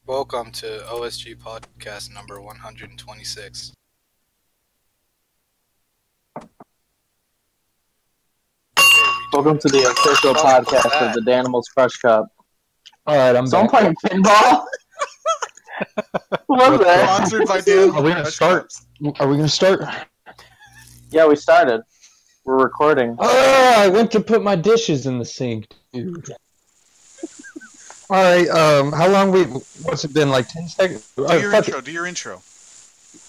Welcome to OSG Podcast number 126. Welcome to the official podcast of the Danimals Crush Cup. Alright, I'm So I'm back. playing pinball? What was that? Sponsored by Dan. Are we gonna start? Are we gonna start? Yeah, we started. We're recording. Oh, I went to put my dishes in the sink, dude. Alright, how long what's it been, like 10 seconds? Do your intro.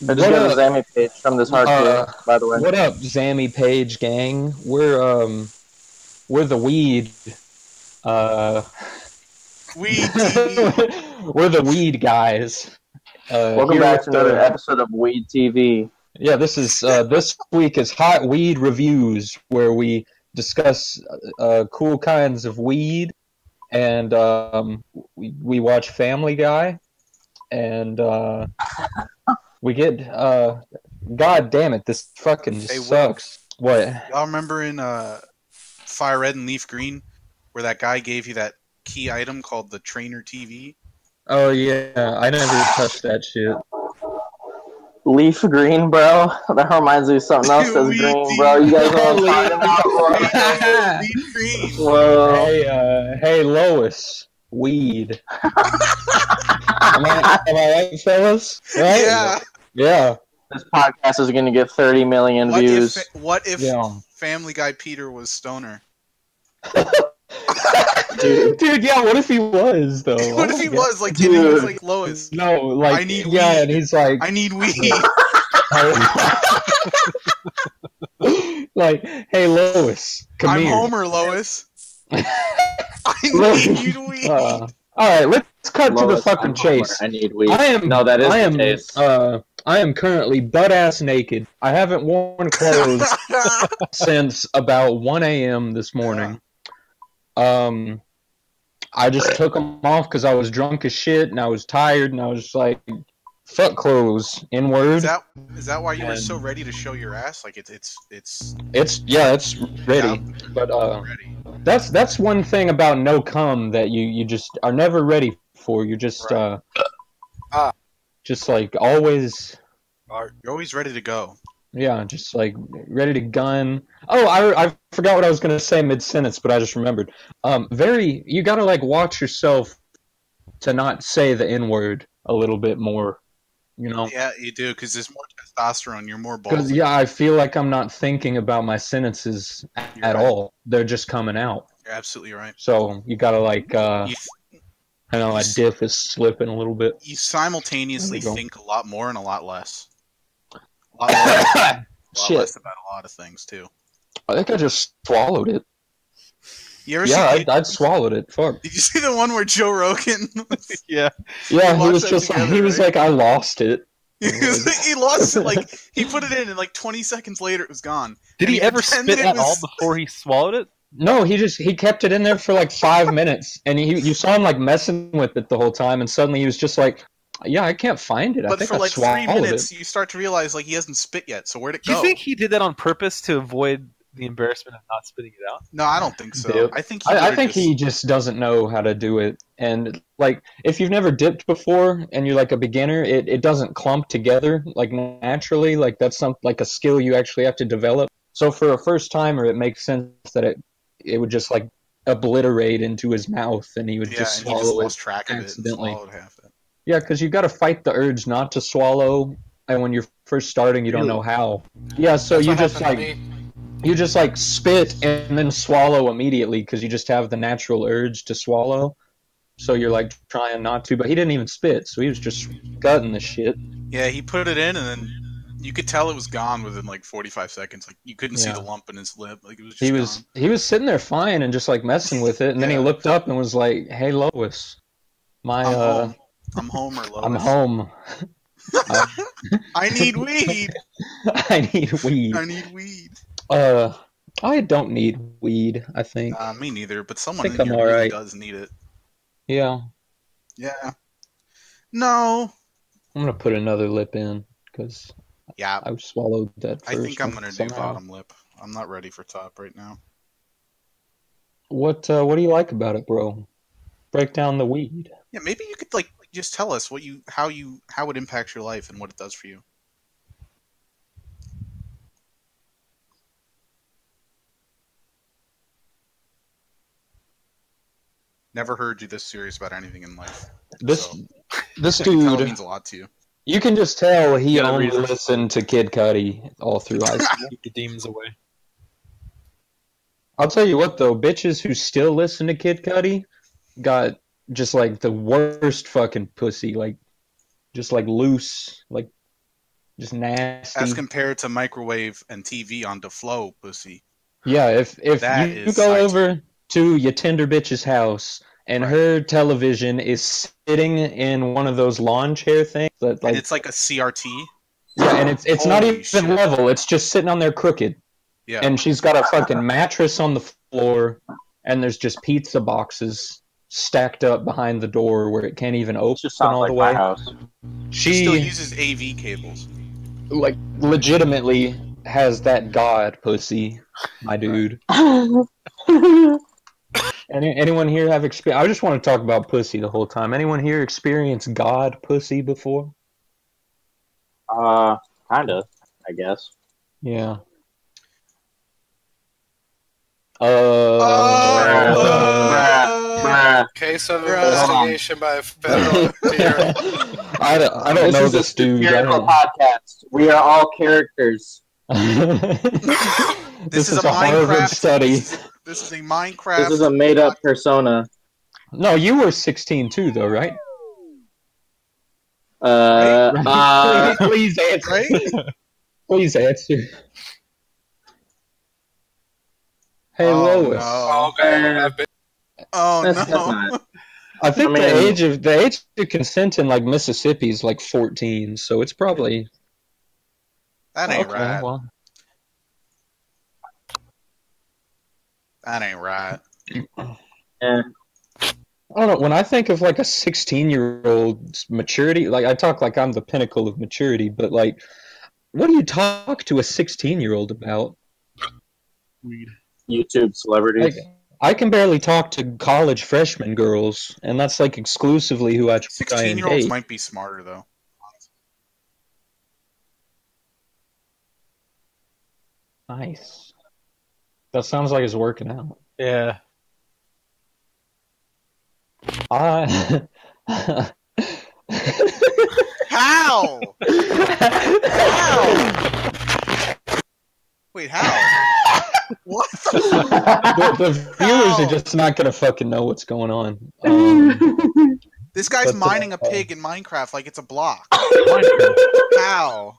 I just got a Zammy page from this hardcore, by the way. What up, Zammy Page gang? We're the weed. Weed. We're the weed guys. Welcome back to another episode of Weed TV. Yeah, this is this week is Hot Weed Reviews, where we discuss cool kinds of weed, and we watch Family Guy, and we get God damn it, this fucking just sucks. What? Y'all remember in Fire Red and Leaf Green where that guy gave you that key item called the Trainer TV? Oh yeah, I never touched that shit. Leaf green, bro. That reminds me of something else that's green, bro. You guys know what I'm talking about? Leaf Green. Whoa. Hey, Lois, weed. am I right, fellas? Right? Yeah. Yeah. This podcast is going to get 30 million views. What if Yeah. Family Guy Peter was stoner? Dude, yeah, what if he was, though? What if he was, like, and he was like Lois? No, like, I need yeah, weed. and he's like... I need weed. like, hey, Lois, come I'm here. Homer, Lois. I need weed. Alright, let's cut to the Lois, fucking I'm chase. Homer. I need weed. No, that is the case. I am currently butt-ass naked. I haven't worn clothes since about 1 a.m. this morning. I just took them off because I was drunk as shit, and I was tired, and I was like, fuck clothes, N-word. Is that why you were so ready to show your ass? Like, it's ready. Yeah, But, ready. that's one thing about no cum that you just are never ready for. You're just, just like always... You're always ready to go. Yeah, just like ready to gun. Oh, I forgot what I was gonna say mid-sentence, but I just remembered. You gotta like watch yourself to not say the N-word a little bit more, you know? Yeah, you do, because there's more testosterone. You're more Because ballsy. yeah, I feel like I'm not thinking about my sentences at all. They're just coming out. You're absolutely right. So you gotta like, I know my diff is slipping a little bit. You simultaneously There we go. think a lot more and a lot less. A lot Shit. less about a lot of things too. I think I just swallowed it. You ever Yeah, see? I'd swallowed it. Fuck. Did you see the one where Joe Rogan? Yeah. Yeah, he watched was that just together, he was right? like, I lost it. He lost it. Like he put it in, and like 20 seconds later, it was gone. Did And he ever pretended spit it at all was- before he swallowed it? No, he kept it in there for like 5 minutes, and you saw him like messing with it the whole time, and suddenly he was just like, "Yeah, I can't find it. I But think for I like 3 swallowed minutes, it." you start to realize like he hasn't spit yet. So where'd it Do go? you think he did that on purpose to avoid the embarrassment of not spitting it out? No, I don't think so. Dip. I think I think he just doesn't know how to do it, and like if you've never dipped before and you're like a beginner, it doesn't clump together like naturally. Like that's like a skill you actually have to develop. So for a first timer, it makes sense that it would just like obliterate into his mouth, and he would just and he just swallow it lost track of it and accidentally. swallowed half it. Yeah, because you got to fight the urge not to swallow, and when you're first starting, you don't know how. Yeah, so That's you what just happened like to me. you just like spit and then swallow immediately because you just have the natural urge to swallow. So you're like trying not to, but he didn't even spit, so he was just gutting the shit. Yeah, he put it in and then You could tell it was gone within like 45 seconds. Like you couldn't see Yeah. the lump in his lip. Like it was just He was sitting there fine and just like messing with it, and then he Yeah. looked up and was like, "Hey Lois, my I'm home. I'm home or Lois. I'm home. I need weed. I need weed. I need weed. I don't need weed. I think. Me neither. But someone think in here I'm really alright. does need it. Yeah, Yeah. No. I'm gonna put another lip in because Yeah. I swallowed that first. I think I'm one gonna do somehow. bottom lip. I'm not ready for top right now. What do you like about it, bro? Break down the weed. Yeah, maybe you could like just tell us how it impacts your life and what it does for you. Never heard you this serious about anything in life. This So, this I can tell it dude, means a lot to you. you can just tell he gotta only read it. listened to Kid Cudi all through high school. Keep the demons away. I'll tell you what though, bitches who still listen to Kid Cudi got just like the worst fucking pussy, like just like loose, like just nasty. As compared to microwave and TV on the flow, pussy. Yeah, if That you is go side over to your Tinder bitch's house and Right. her television is sitting in one of those lawn chair things that like And it's like a CRT. yeah, and it's not Holy even shit. level, it's just sitting on there crooked. Yeah. And she's got a fucking mattress on the floor and there's just pizza boxes stacked up behind the door where it can't even It open just sounds all like the my way. house. She still She uses AV cables. like legitimately has that god pussy, my dude. Anyone here have experience? I just want to talk about pussy the whole time. Anyone here experience god pussy before? Kinda, I guess. Yeah. Bruh. Case of Hold on. investigation by federal tier. I don't know is this a dude. satirical podcast. We are all characters. This is a a Harvard Minecraft study. This is a Minecraft. This is a made-up persona. No, you were 16 too, though, right? Please answer. Right? Please answer. Hey, Oh, Lois. no. Okay. Oh That's no. not. I think I mean- the age of consent in like Mississippi is like 14, so it's probably That ain't okay. right. Well, That ain't right. Eh. I don't know. When I think of like a 16-year-old's maturity, like I talk like I'm the pinnacle of maturity, but like, what do you talk to a 16-year-old about? Weed. YouTube celebrities. Like, I can barely talk to college freshman girls, and that's like exclusively who I try and 16-year-olds date. might be smarter though. Nice. That sounds like it's working out. Yeah. I How? Wait, how? What? the viewers are just not gonna fucking know what's going on. This guy's But, mining a pig in Minecraft like it's a block. How?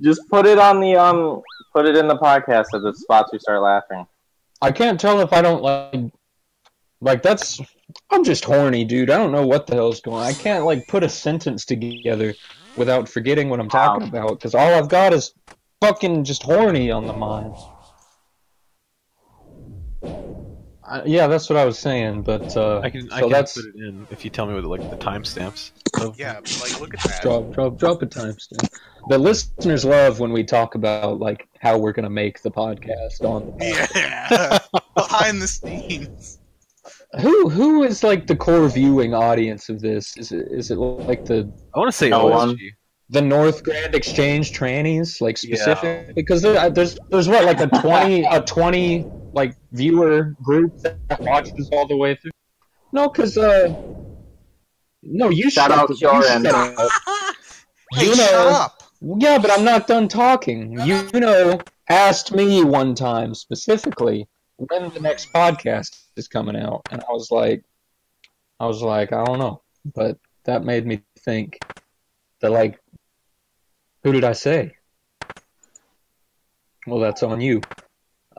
Just put it on the put it in the podcast at the spots we start laughing. I can't tell if I don't like that's. I'm just horny, dude. I don't know what the hell's going on. I can't like put a sentence together without forgetting what I'm talking about because all I've got is fucking just horny on the mind. Yeah, that's what I was saying, but I can that's put it in if you tell me what like the timestamps. Yeah, but like look at that. drop a timestamp. The listeners love when we talk about like how we're gonna make the podcast on the podcast. Yeah. Behind the scenes. Who is like the core viewing audience of this? Is it like the I want to say No OSG. one. the North Grand Exchange trannies, like specific? Yeah. Because there's what like a 20 like viewer group that watches all the way through. No, because no, you Shout shut out the- you Kieran. shut up. Hey, You shut know- up. Yeah, but I'm not done talking. You asked me one time specifically when the next podcast is coming out, and I was like, I don't know, but that made me think that like, who did I say? Well, that's on you.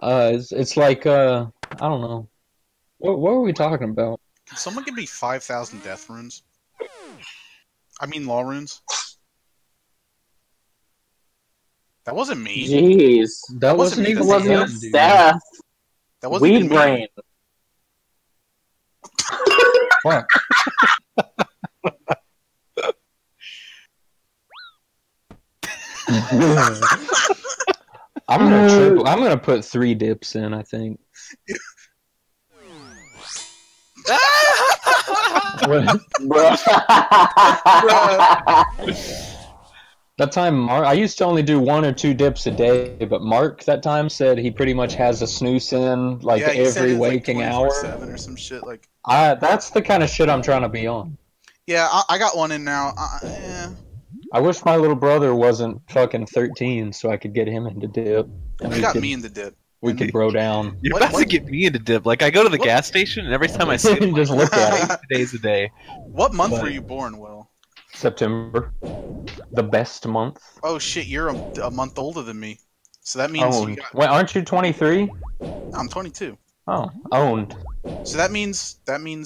It's like I don't know. What were we talking about? Can someone give me 5,000 death runes? I mean law runes. That wasn't me. Jeez. That wasn't me. even It wasn't him, a dude. staff. That wasn't Weed even me. brain. Fuck. I'm gonna put 3 dips in, I think. What? Bro. That time, Mark, I used to only do 1 or 2 dips a day, but Mark that time said he pretty much has a snooze in like Yeah, he said every it's waking like hour. 24/7 or some shit. Like, That's the kind of shit I'm trying to be on. yeah, I got one in now. Yeah. I wish my little brother wasn't fucking 13 so I could get him into dip. And You got me in the dip. we could bro down. You're What- about to get me into dip. Like, I go to the What- gas station, and every time I see it, Just look at it. days a day. What month But- were you born, Will? September. The best month. Oh shit, you're a month older than me. So that means you Owned. got. Wait, aren't you 23? I'm 22. Oh, owned. So that means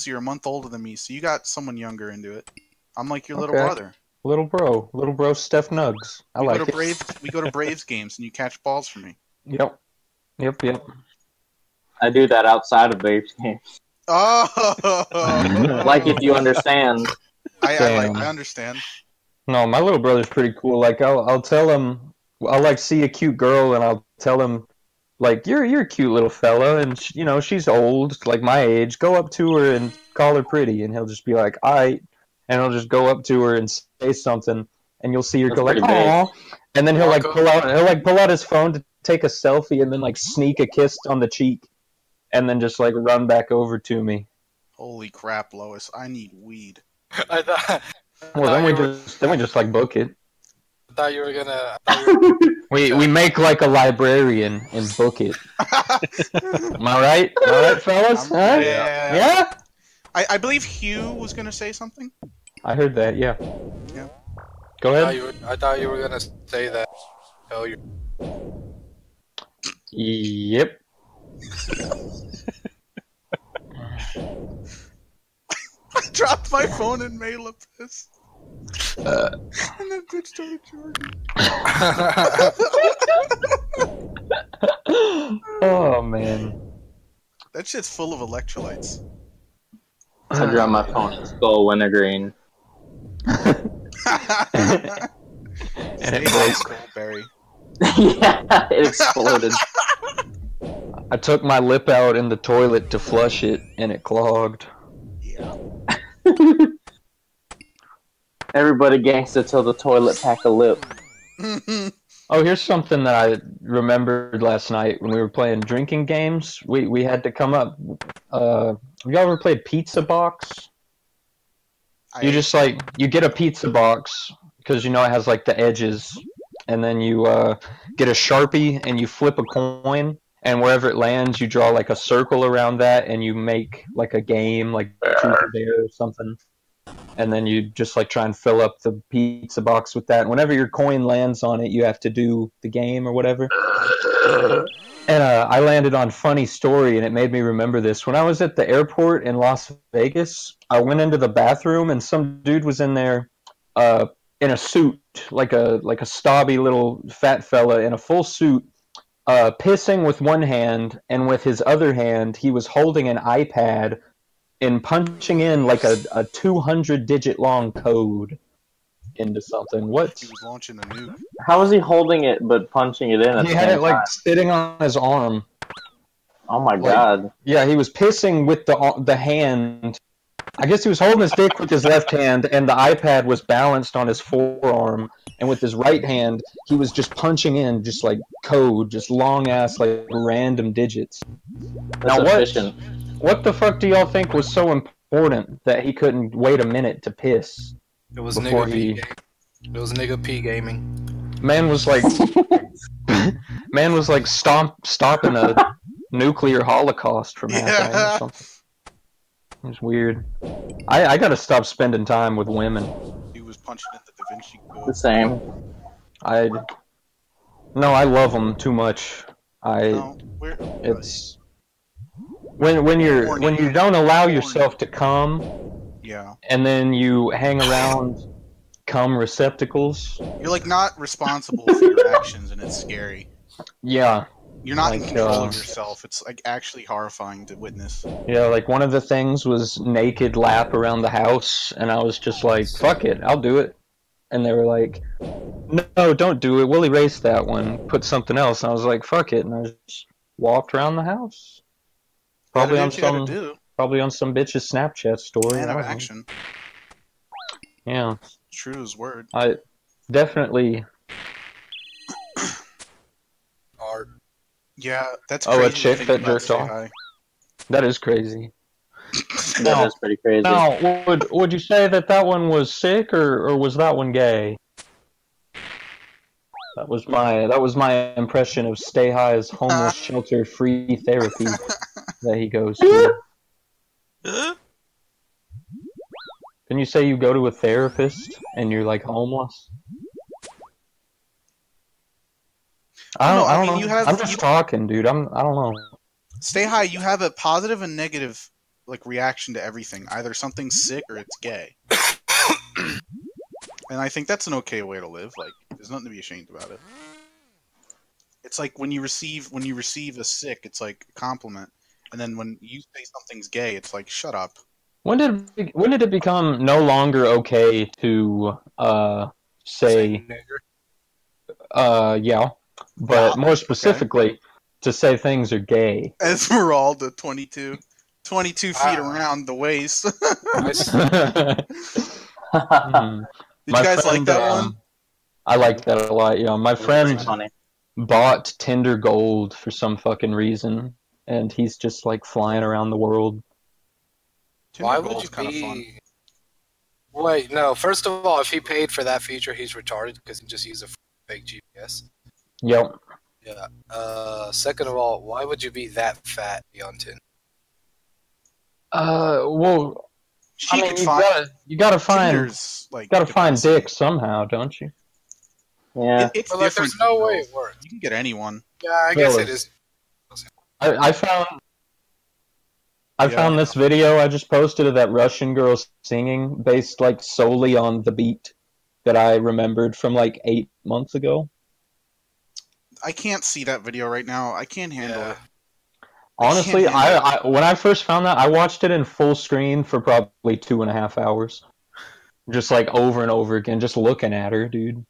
you're a month older than me. So you got someone younger into it. I'm like your little Okay. brother. Little bro, Steph Nugs. I We like go to it. We go to Braves games and you catch balls for me. Yep. I do that outside of Braves games. Oh, Like, if you understand. Damn. I understand. No, my little brother's pretty cool. Like, I'll tell him, I'll like see a cute girl and I'll tell him, like, you're a cute little fella, and she's old, like my age. Go up to her and call her pretty, and he'll just be like, "Aight," and I'll just go up to her and say something, and you'll see her That's go like, pretty big. "Aw," and then he'll pull out his phone to take a selfie, and then like sneak a kiss on the cheek, and then just like run back over to me. Holy crap, Lois! I need weed. I thought, Well, then we just like book it. I thought you were gonna. I thought you were, We make like a librarian and book it. Am I right? Am I right, fellas? Huh? Yeah. Yeah? I believe Hugh was gonna say something. I heard that, yeah. Yeah. Go ahead. I thought you were gonna say that. Oh, you. Yep. I dropped my phone in mail of this. And then bitch started charging. Oh, man. That shit's full of electrolytes. I dropped my phone in Skull Wintergreen. And it Stay broke. Skullberry. Yeah, it exploded. I took my lip out in the toilet to flush it, and it clogged. Yeah. Everybody gangsta till the toilet pack a lip. Oh, here's something that I remembered last night when we were playing drinking games. We had to come up. Have you ever played Pizza Box? You just like you get a pizza box because it has like the edges, and then you get a Sharpie and you flip a coin, and wherever it lands, you draw like a circle around that, and you make like a game, like Truth or Dare or something. And then you just like try and fill up the pizza box with that. And whenever your coin lands on it, you have to do the game or whatever. And I landed on Funny Story, and it made me remember this. When I was at the airport in Las Vegas, I went into the bathroom, and some dude was in there in a suit, like a stobby little fat fella in a full suit, pissing with one hand, and with his other hand, he was holding an iPad and punching in like a 200-digit long code into something. What? He was launching a nuke. How was he holding it but punching it in at He the had same it like time? sitting on his arm. Oh my like- god. Yeah, he was pissing with the hand. I guess he was holding his dick with his left hand, and the iPad was balanced on his forearm. And with his right hand, he was just punching in just like code, just long ass like random digits. That's Now efficient. what the fuck do y'all think was so important that he couldn't wait a minute to piss? It was Before nigga he- P. It was nigga P gaming. Man was like, stopping a nuclear holocaust from happening Yeah. or something. It was weird. I gotta stop spending time with women. He was punching in the Da Vinci The Code. same. I No, I love them too much. No, It's when you don't allow yourself to come, yeah. and then you hang around cum receptacles. You're like not responsible for your actions, and it's scary. Yeah. You're not in Like, control of yourself. It's like actually horrifying to witness. Yeah, like one of the things was naked lap around the house, and I was just like, fuck it, I'll do it. And they were like, no, don't do it, we'll erase that one, put something else. And I was like, fuck it, and I just walked around the house. Probably on some bitch's Snapchat story. Man of action. Yeah. True as word. I definitely... Hard. Yeah, that's crazy. Oh, a chick that jerked off? That is crazy. That is pretty crazy. Now, would you say that one was sick, or was that one gay? That was my impression of Stay High's homeless shelter free therapy that he goes to. Can you say you go to a therapist and you're like homeless? I don't know. I'm just talking, dude. I don't know. Stay High, you have a positive and negative like reaction to everything. Either something's sick or it's gay. And I think that's an okay way to live. Like, there's nothing to be ashamed about it. It's like when you receive a sick, it's like a compliment, and then when you say something's gay, it's like shut up. When did it become no longer okay to say yeah, but more specifically to say things are gay? Esmeralda, 22 feet around the waist. Did you guys like that one? I liked that a lot. Yeah, my friend bought Tinder Gold for some fucking reason, and he's just like flying around the world. Why would you be? Wait, no. First of all, if he paid for that feature, he's retarded because he just used a fake GPS. Yep. Yeah. Second of all, why would you be that fat on Tinder? Well, I mean, you gotta find dick somehow, don't you? Yeah. It's but, different. There's no way it works. You can get anyone. Yeah, I guess it is. I found this video I just posted of that Russian girl singing based like solely on the beat that I remembered from like 8 months ago. I can't see that video right now. I can't handle it. Honestly, I when I first found that, I watched it in full screen for probably 2.5 hours. Just like over and over again, just looking at her, dude.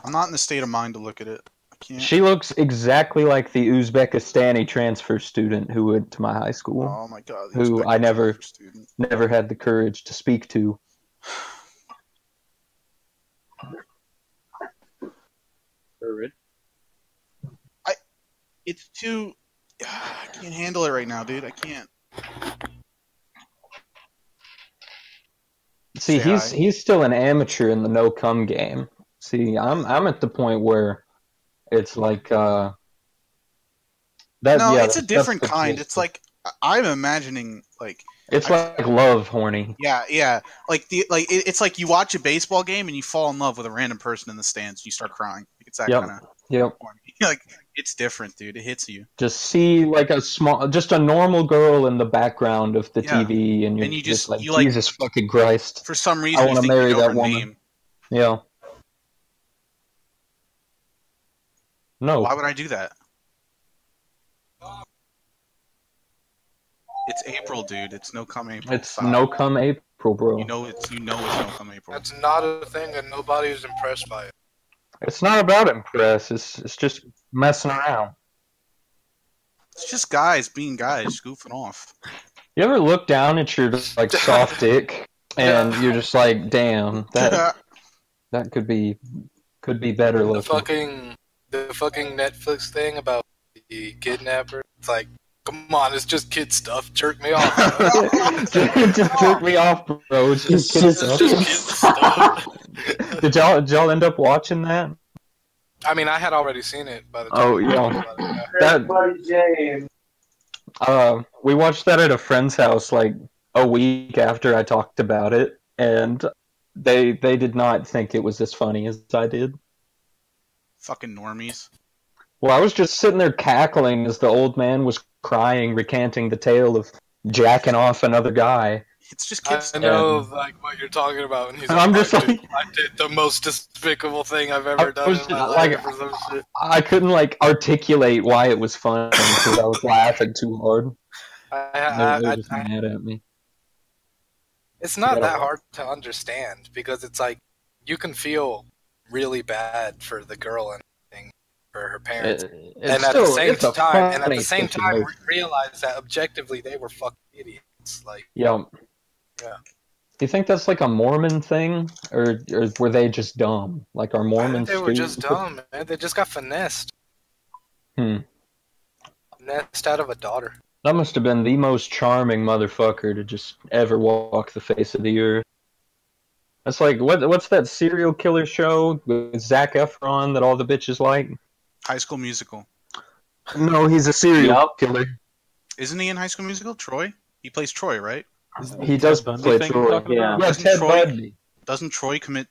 I'm not in the state of mind to look at it. I can't. She looks exactly like the Uzbekistani transfer student who went to my high school. Oh my god. Who I never had the courage to speak to. It's too... I can't handle it right now, dude. I can't. See, he's still an amateur in the no cum game. See, I'm at the point where it's like that. No, it's a different kind. It's like I'm imagining like it's like love horny. Yeah. It's like you watch a baseball game and you fall in love with a random person in the stands and you start crying. It's that kind of. Yep. Like it's different, dude. It hits you. Just see like just a normal girl in the background of the TV, and you're just like, Jesus fucking Christ. For some reason, I want to marry that woman. Name. Yeah. No. Why would I do that? It's April, dude. It's no cum April. It's no cum April, bro. You know it's no cum April. That's not a thing, and nobody is impressed by it. It's not about impress. It's just messing around. It's just guys being guys, goofing off. You ever look down at your like soft dick and you're just like, damn, that could be better looking. The fucking Netflix thing about the kidnapper. It's like, come on, it's just kid stuff. Jerk me off. just jerk me off, bro. It's just kid stuff. Did y'all end up watching that? I mean, I had already seen it by the time. Oh yeah. We watched that at a friend's house like a week after I talked about it, and they did not think it was as funny as I did. Fucking normies. Well, I was just sitting there cackling as the old man was crying, recanting the tale of jacking off another guy. It's just kids. I know like what you're talking about, and he's And I'm just I like, did the most despicable thing I've ever done in my life or some shit. I couldn't like articulate why it was funny because I was laughing too hard. They were just mad at me. It's not that hard to understand because it's like you can feel really bad for the girl and everything, for her parents, and at the same time, realize that objectively they were fucking idiots. Like, yeah. Do you think that's like a Mormon thing, or were they just dumb? Like, are Mormons? I think they were just dumb, man. They just got finessed. Finessed out of a daughter. That must have been the most charming motherfucker to just ever walk the face of the earth. That's like, what's that serial killer show with Zac Efron that all the bitches like? High School Musical. No, he's a serial killer. Isn't he in High School Musical? Troy? He plays Troy, right? He does play Troy. Yeah, Ted Bundy. Doesn't Troy commit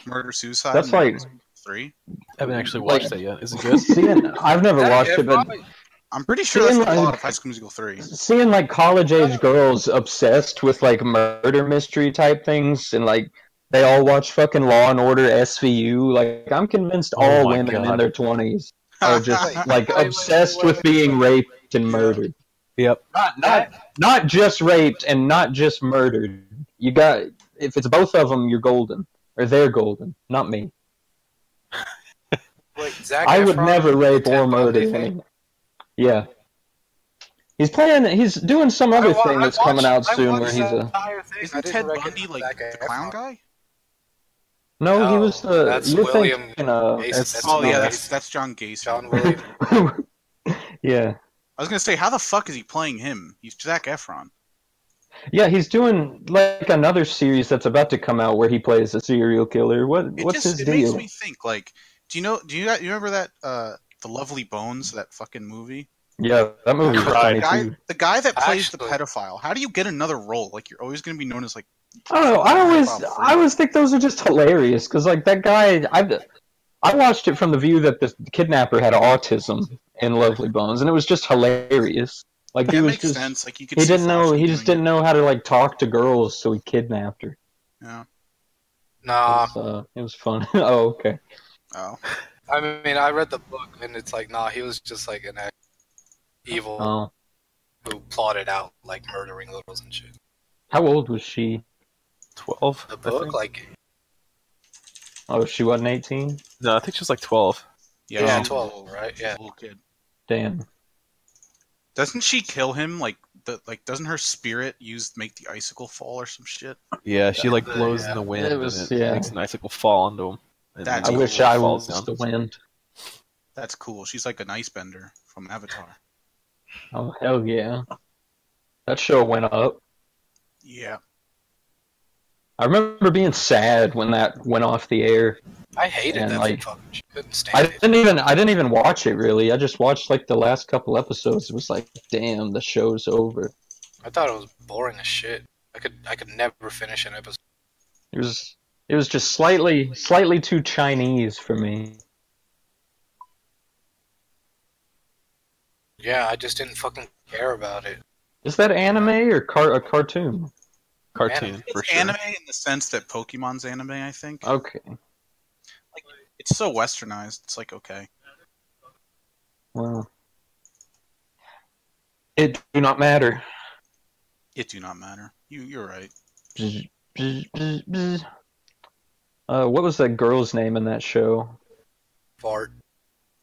murder-suicide? That's like 3. I haven't actually watched that yet. Is it good? I've never watched it, but I'm pretty sure that's the plot of High School Musical 3. Seeing like college-age girls obsessed with like murder mystery type things, and like they all watch fucking Law and Order SVU. Like, I'm convinced all women in their 20s are just like obsessed with being raped and murdered. Yep. Not just raped and not just murdered. You got, if it's both of them, you're golden, or they're golden. Not me. Wait, Zac I would Efron never rape or murder anyone. Yeah. He's doing some other thing that's coming out soon where he's a... Isn't Ted Bundy like the clown guy? No, he was the... That's you're William thinking, that's John Gacy. John William. Yeah. I was gonna say, how the fuck is he playing him? He's Zac Efron. Yeah, he's doing like another series that's about to come out where he plays a serial killer. What's his deal? It makes me think, like, do you remember that The Lovely Bones, that fucking movie? Yeah, that movie was funny too. The guy that plays the pedophile, how do you get another role? Like, you're always gonna be known as like... I don't know, I always think those are just hilarious, because like that guy, I watched it from the view that the kidnapper had autism in Lovely Bones, and it was just hilarious. Like, he was just sense. Like, you could he just didn't know how to like talk to girls, so he kidnapped her. Yeah. Nah. It was fun. Oh, okay. Oh. I mean, I read the book, and it's like, nah, he was just like an evil who plotted out like murdering littles and shit. How old was she? 12. The book, like. Oh, she wasn't 18? No, I think she was like 12. Yeah, 12, right? Yeah. Little kid. Damn. Doesn't she kill him? Like, doesn't her spirit make the icicle fall or some shit? Yeah, she like blows in the wind and it makes an icicle fall onto him. I wish I was the wind. That's cool. She's like an ice bender from Avatar. Oh, hell yeah. That show went up. Yeah. I remember being sad when that went off the air. I hated that like, fucking shit. Couldn't stand it. I didn't even watch it really. I just watched like the last couple episodes. It was like, damn, the show's over. I thought it was boring as shit. I could never finish an episode. It was just slightly too Chinese for me. Yeah, I just didn't fucking care about it. Is that anime or a cartoon? Cartoon, for sure. Anime in the sense that Pokemon's anime, I think. Okay. Like, it's so westernized. It's like, okay. Well, it do not matter. It do not matter. You're right. What was that girl's name in that show? Fart.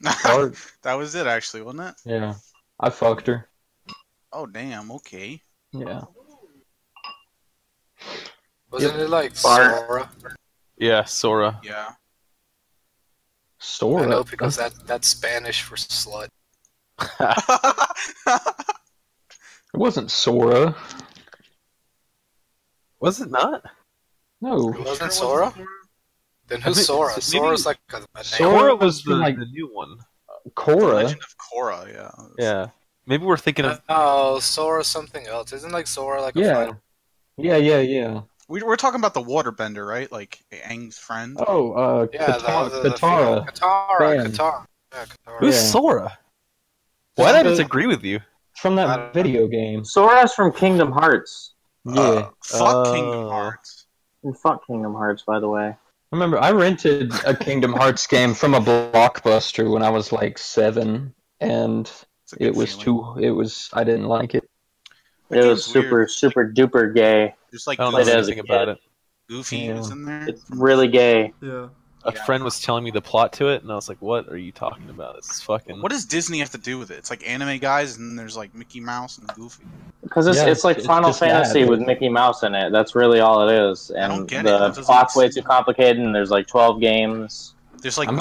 Fart? That was it, actually, wasn't it? Yeah. I fucked her. Oh, damn. Okay. Yeah. Wasn't it like Sora? Yeah, Sora. Yeah. Sora? I know, because that's Spanish for slut. It wasn't Sora. Was it not? No. It wasn't Sora? Then who's Sora? Sora's like a name. Sora was the new one. Korra. Legend of Korra, yeah. Yeah. Maybe we're thinking of... Oh, Sora's something else. Isn't like Sora like a fighter? Yeah. We're talking about the waterbender, right? Like Aang's friend. Oh, Katara. Katara. Yeah, Katara. Who's Sora? Why did I disagree with you? From that video game. Sora's from Kingdom Hearts. Yeah. Fuck Kingdom Hearts. And fuck Kingdom Hearts, by the way. Remember, I rented a Kingdom Hearts game from a Blockbuster when I was like 7, and it was I didn't like it. It was super duper gay. Just like I don't know anything about it. Goofy is in there. It's really gay. Yeah. A friend was telling me the plot to it, and I was like, "What are you talking about? This is fucking." What does Disney have to do with it? It's like anime guys, and then there's like Mickey Mouse and Goofy. Because it's like Final Fantasy with Mickey Mouse in it. That's really all it is. And I don't get the plot's way too complicated, and there's like 12 games. There's like I'm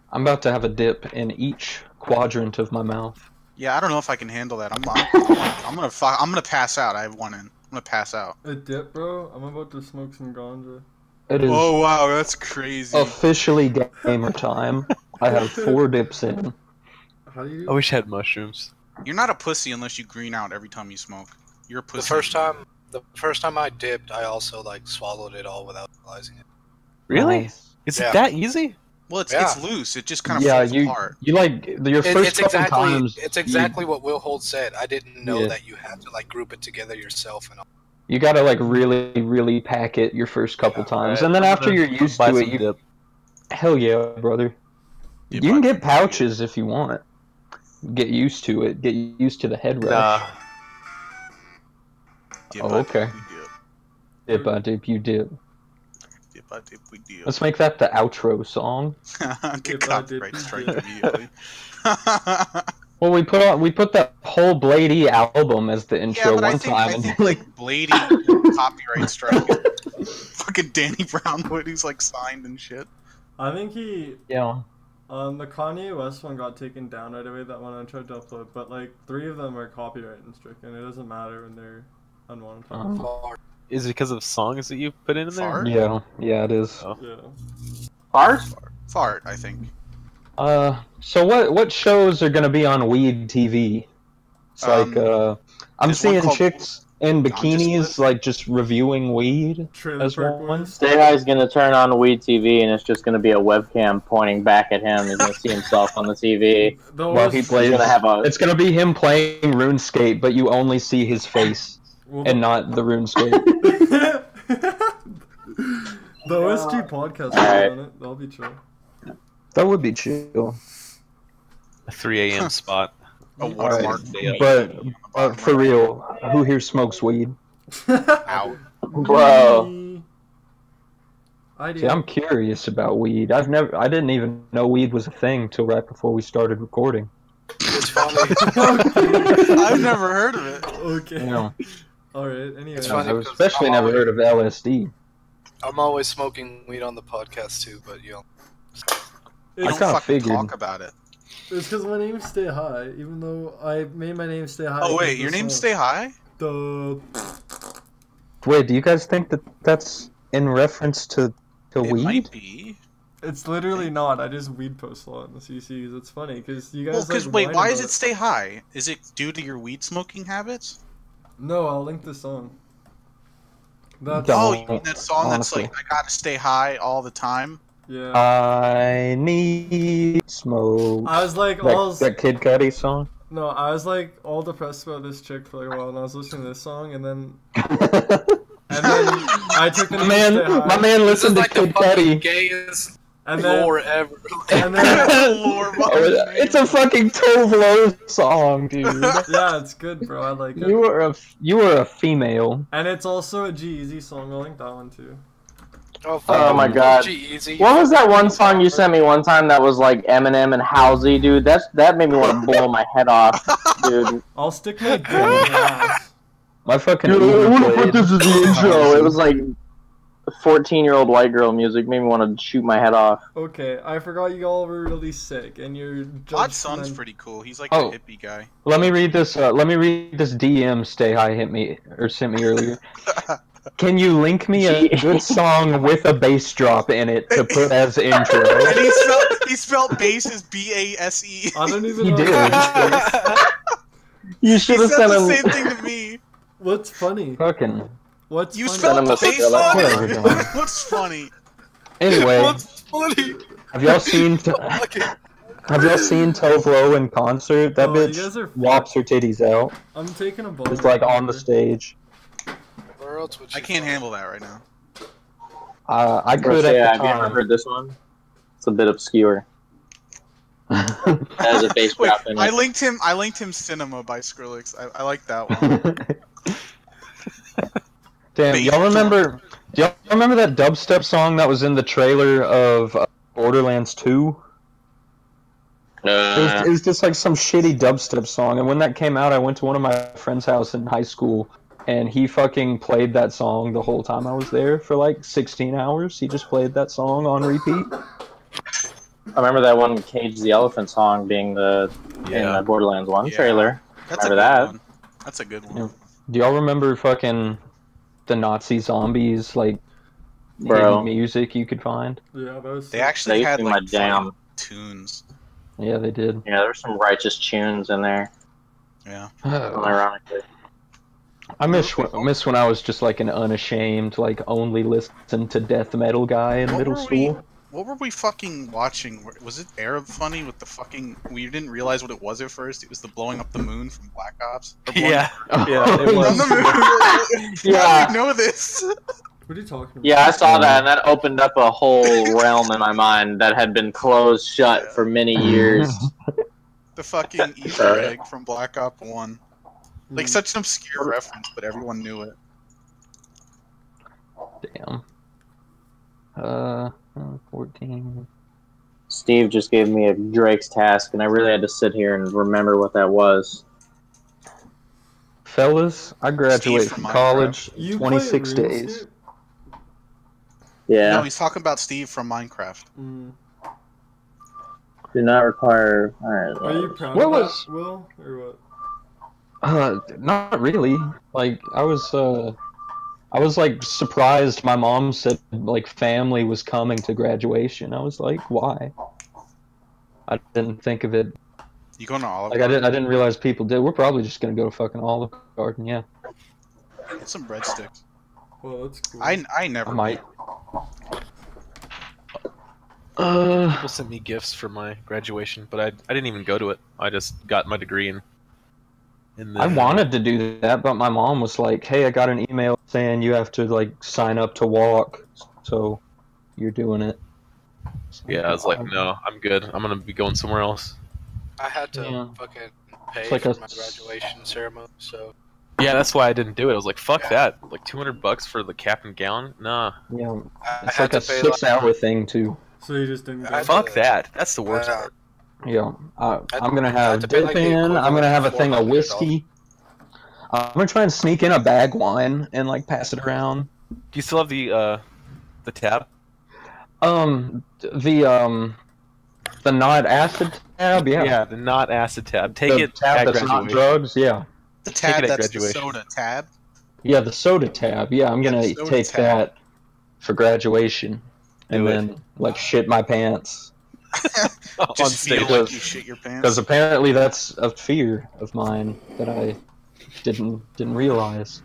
about to have a dip in each quadrant of my mouth. Yeah, I don't know if I can handle that. I'm gonna pass out. I have one in. I'm gonna pass out. A dip, bro? I'm about to smoke some ganja. It is Oh wow, that's crazy. officially gamer time. I have 4 dips in. How do you? I wish I had mushrooms. You're not a pussy unless you green out every time you smoke. You're a pussy. The first time I dipped, I also like swallowed it all without realizing it. Really? Nice. Is it that easy? Well, it's loose. It just kind of falls apart. You like your first couple times. It's exactly what Will Holt said. I didn't know that you had to like group it together yourself and all. You gotta like really pack it your first couple times, and then after you're used to it, you hell yeah, brother. You can get pouches if you want. Get used to it. Get used to the head rush. Oh, okay. Dip by dip, you dip. Dip by dip, we dip. Let's make that the outro song. Get copyright strike immediately. Well, we put that whole Blady album as the intro one time. I think like Blady copyright strike. Fucking Danny Brownwood, who's like signed and shit. I think he. Yeah. The Kanye West one got taken down right away. That one I tried to upload, but like 3 of them are copyright stricken. It doesn't matter when they're unwanted. Is it because of songs that you put in there? Yeah, it is. Oh. Yeah. Fart, I think. So what shows are gonna be on Weed TV? It's like I'm seeing chicks in bikinis like just reviewing weed as one. Stay High's gonna turn on Weed TV, and it's just gonna be a webcam pointing back at him. He's gonna see himself on the TV while he plays. It's gonna be him playing RuneScape, but you only see his face and not the RuneScape. The OSG Podcast on it. That'll be chill. That would be chill. A 3 a.m. spot. A watermark. But for real, who here smokes weed? Out. Bro. See, I'm curious about weed. I didn't even know weed was a thing till right before we started recording. It's funny. I've never heard of it. Okay. Yeah. Alright, anyway. It's funny I've especially never heard of LSD. I'm always smoking weed on the podcast too, but you know. I don't fucking talk about it. It's because my name's Stay High, even though I made my name Stay High. Oh wait, your name's Stay High? Wait, do you guys think that that's in reference to weed? It might be. It's literally not. I just weed post a lot in the CCs. It's funny because you guys. Well, wait, why is it Stay High? Is it due to your weed smoking habits? No, I'll link the song. That's, you mean that song honestly. That's like I gotta stay high all the time? Yeah. I need smoke. I was like, that Kid Cudi song. No, I was like all depressed about this chick for like a while, and I was listening to this song, and then I took the name my man listened to Kid Cudi. Gayest and then, lore ever. And then, it's a fucking Tove Lo song, dude. Yeah, it's good, bro. I like it. You were a female. And it's also a G-Eazy song. I'll link that one too. Oh my god. What was that one song you sent me one time that was like Eminem and Halsey, dude? That made me want to blow my head off, dude. I'll stick my dick in your ass. My fucking this is the intro. It was like 14-year-old white girl music. Made me want to shoot my head off. Okay, I forgot you all were really sick, and you're. Odd Son's pretty cool. He's like a hippie guy. Let me read this. DM Stay High sent me earlier. Can you link me a good song with a bass drop in it to put as intro? And he spelled bass as B-A-S-E. I don't even know. He did. You should have sent the same thing to me. What's funny? Fucking. What's You funny? spelled face Whatever, funny. John. What's funny? Anyway, What's funny? have y'all seen Tovlo in concert? That Oh, you bitch guys are whops her titties out. I'm taking a ball. It's like on the stage. Where else would you I can't find handle that right now. I could Roche, at the have you ever time. heard this one? It's a bit obscure. That has a bass Wait, drop in I it. linked him Cinema by Skrillex. I like that one. Damn, Bass y'all remember that dubstep song that was in the trailer of Borderlands 2? It was just like some shitty dubstep song, and when that came out, I went to one of my friend's house in high school, and he fucking played that song the whole time I was there for like 16 hours. He just played that song on repeat. I remember that one Cage the Elephant song being in the Borderlands 1 trailer. That's Remember a good that? one. That's a good one. Yeah. Do y'all remember fucking the Nazi zombies, like, Bro. hidden music you could find? Yeah, that was. They sick. actually That used had to be my like jam. funny tunes. Yeah, they did. Yeah, there's some righteous tunes in there, Yeah. unironically. I miss when I was just like an unashamed, like, only listen to death metal guy in middle school. What were we fucking watching? Was it Arab Funny with the fucking? We didn't realize what it was at first. It was the blowing up the moon from Black Ops. Or blowing Yeah, Oh, yeah, it on was. the moon. Yeah. How do you know this? What are you talking about? Yeah, I saw that, and that opened up a whole realm in my mind that had been closed shut for many years. The fucking Easter egg from Black Ops 1. Like such an obscure reference, but everyone knew it. Damn. 14. Steve just gave me a Drake's task, and I really had to sit here and remember what that was. Fellas, I graduate Steve from from college You 26 play days. Yeah, No, he's talking about Steve from Minecraft. Mm. do not require. Alright. Are you proud What of was- that, Will, or what? Not really. Like, I was like surprised my mom said like family was coming to graduation. I was like, why? I didn't think of it. You going to Olive Like, I didn't realize people did. We're probably just gonna go to fucking Olive Garden, yeah. Get some breadsticks. Well, that's cool. I never I might. People sent me gifts for my graduation, but I didn't even go to it. I just got my degree in the... I wanted to do that, but my mom was like, hey, I got an email saying you have to, like, sign up to walk, so you're doing it. Yeah, I was like, no, I'm good. I'm gonna be going somewhere else. I had to Yeah. fucking pay It's like for a- my graduation ceremony, so Yeah, that's why I didn't do it. I was like, fuck that. Like, $200 for the cap and gown? Nah. Yeah, I it's had like a to pay 6-hour thing, too. So you just didn't I go? had Fuck to- that. That's the worst Yeah. part. Yeah, I'm gonna I have had to pay, like, the dip in. I'm gonna have a thing of equivalent of whiskey. I'm gonna try and sneak in a bag wine and like pass it around. Do you still have the tab? The not acid tab, yeah. Yeah, the not acid tab. Take The it tab at that's graduation. not drugs, yeah. The Take tab it at that's the graduation. soda tab. Yeah, the soda tab. Yeah, I'm gonna the soda take tab. that for graduation, and Do it. then like shit my pants On Just stage. feel like you shit your pants. because apparently that's a fear of mine that I didn't realize.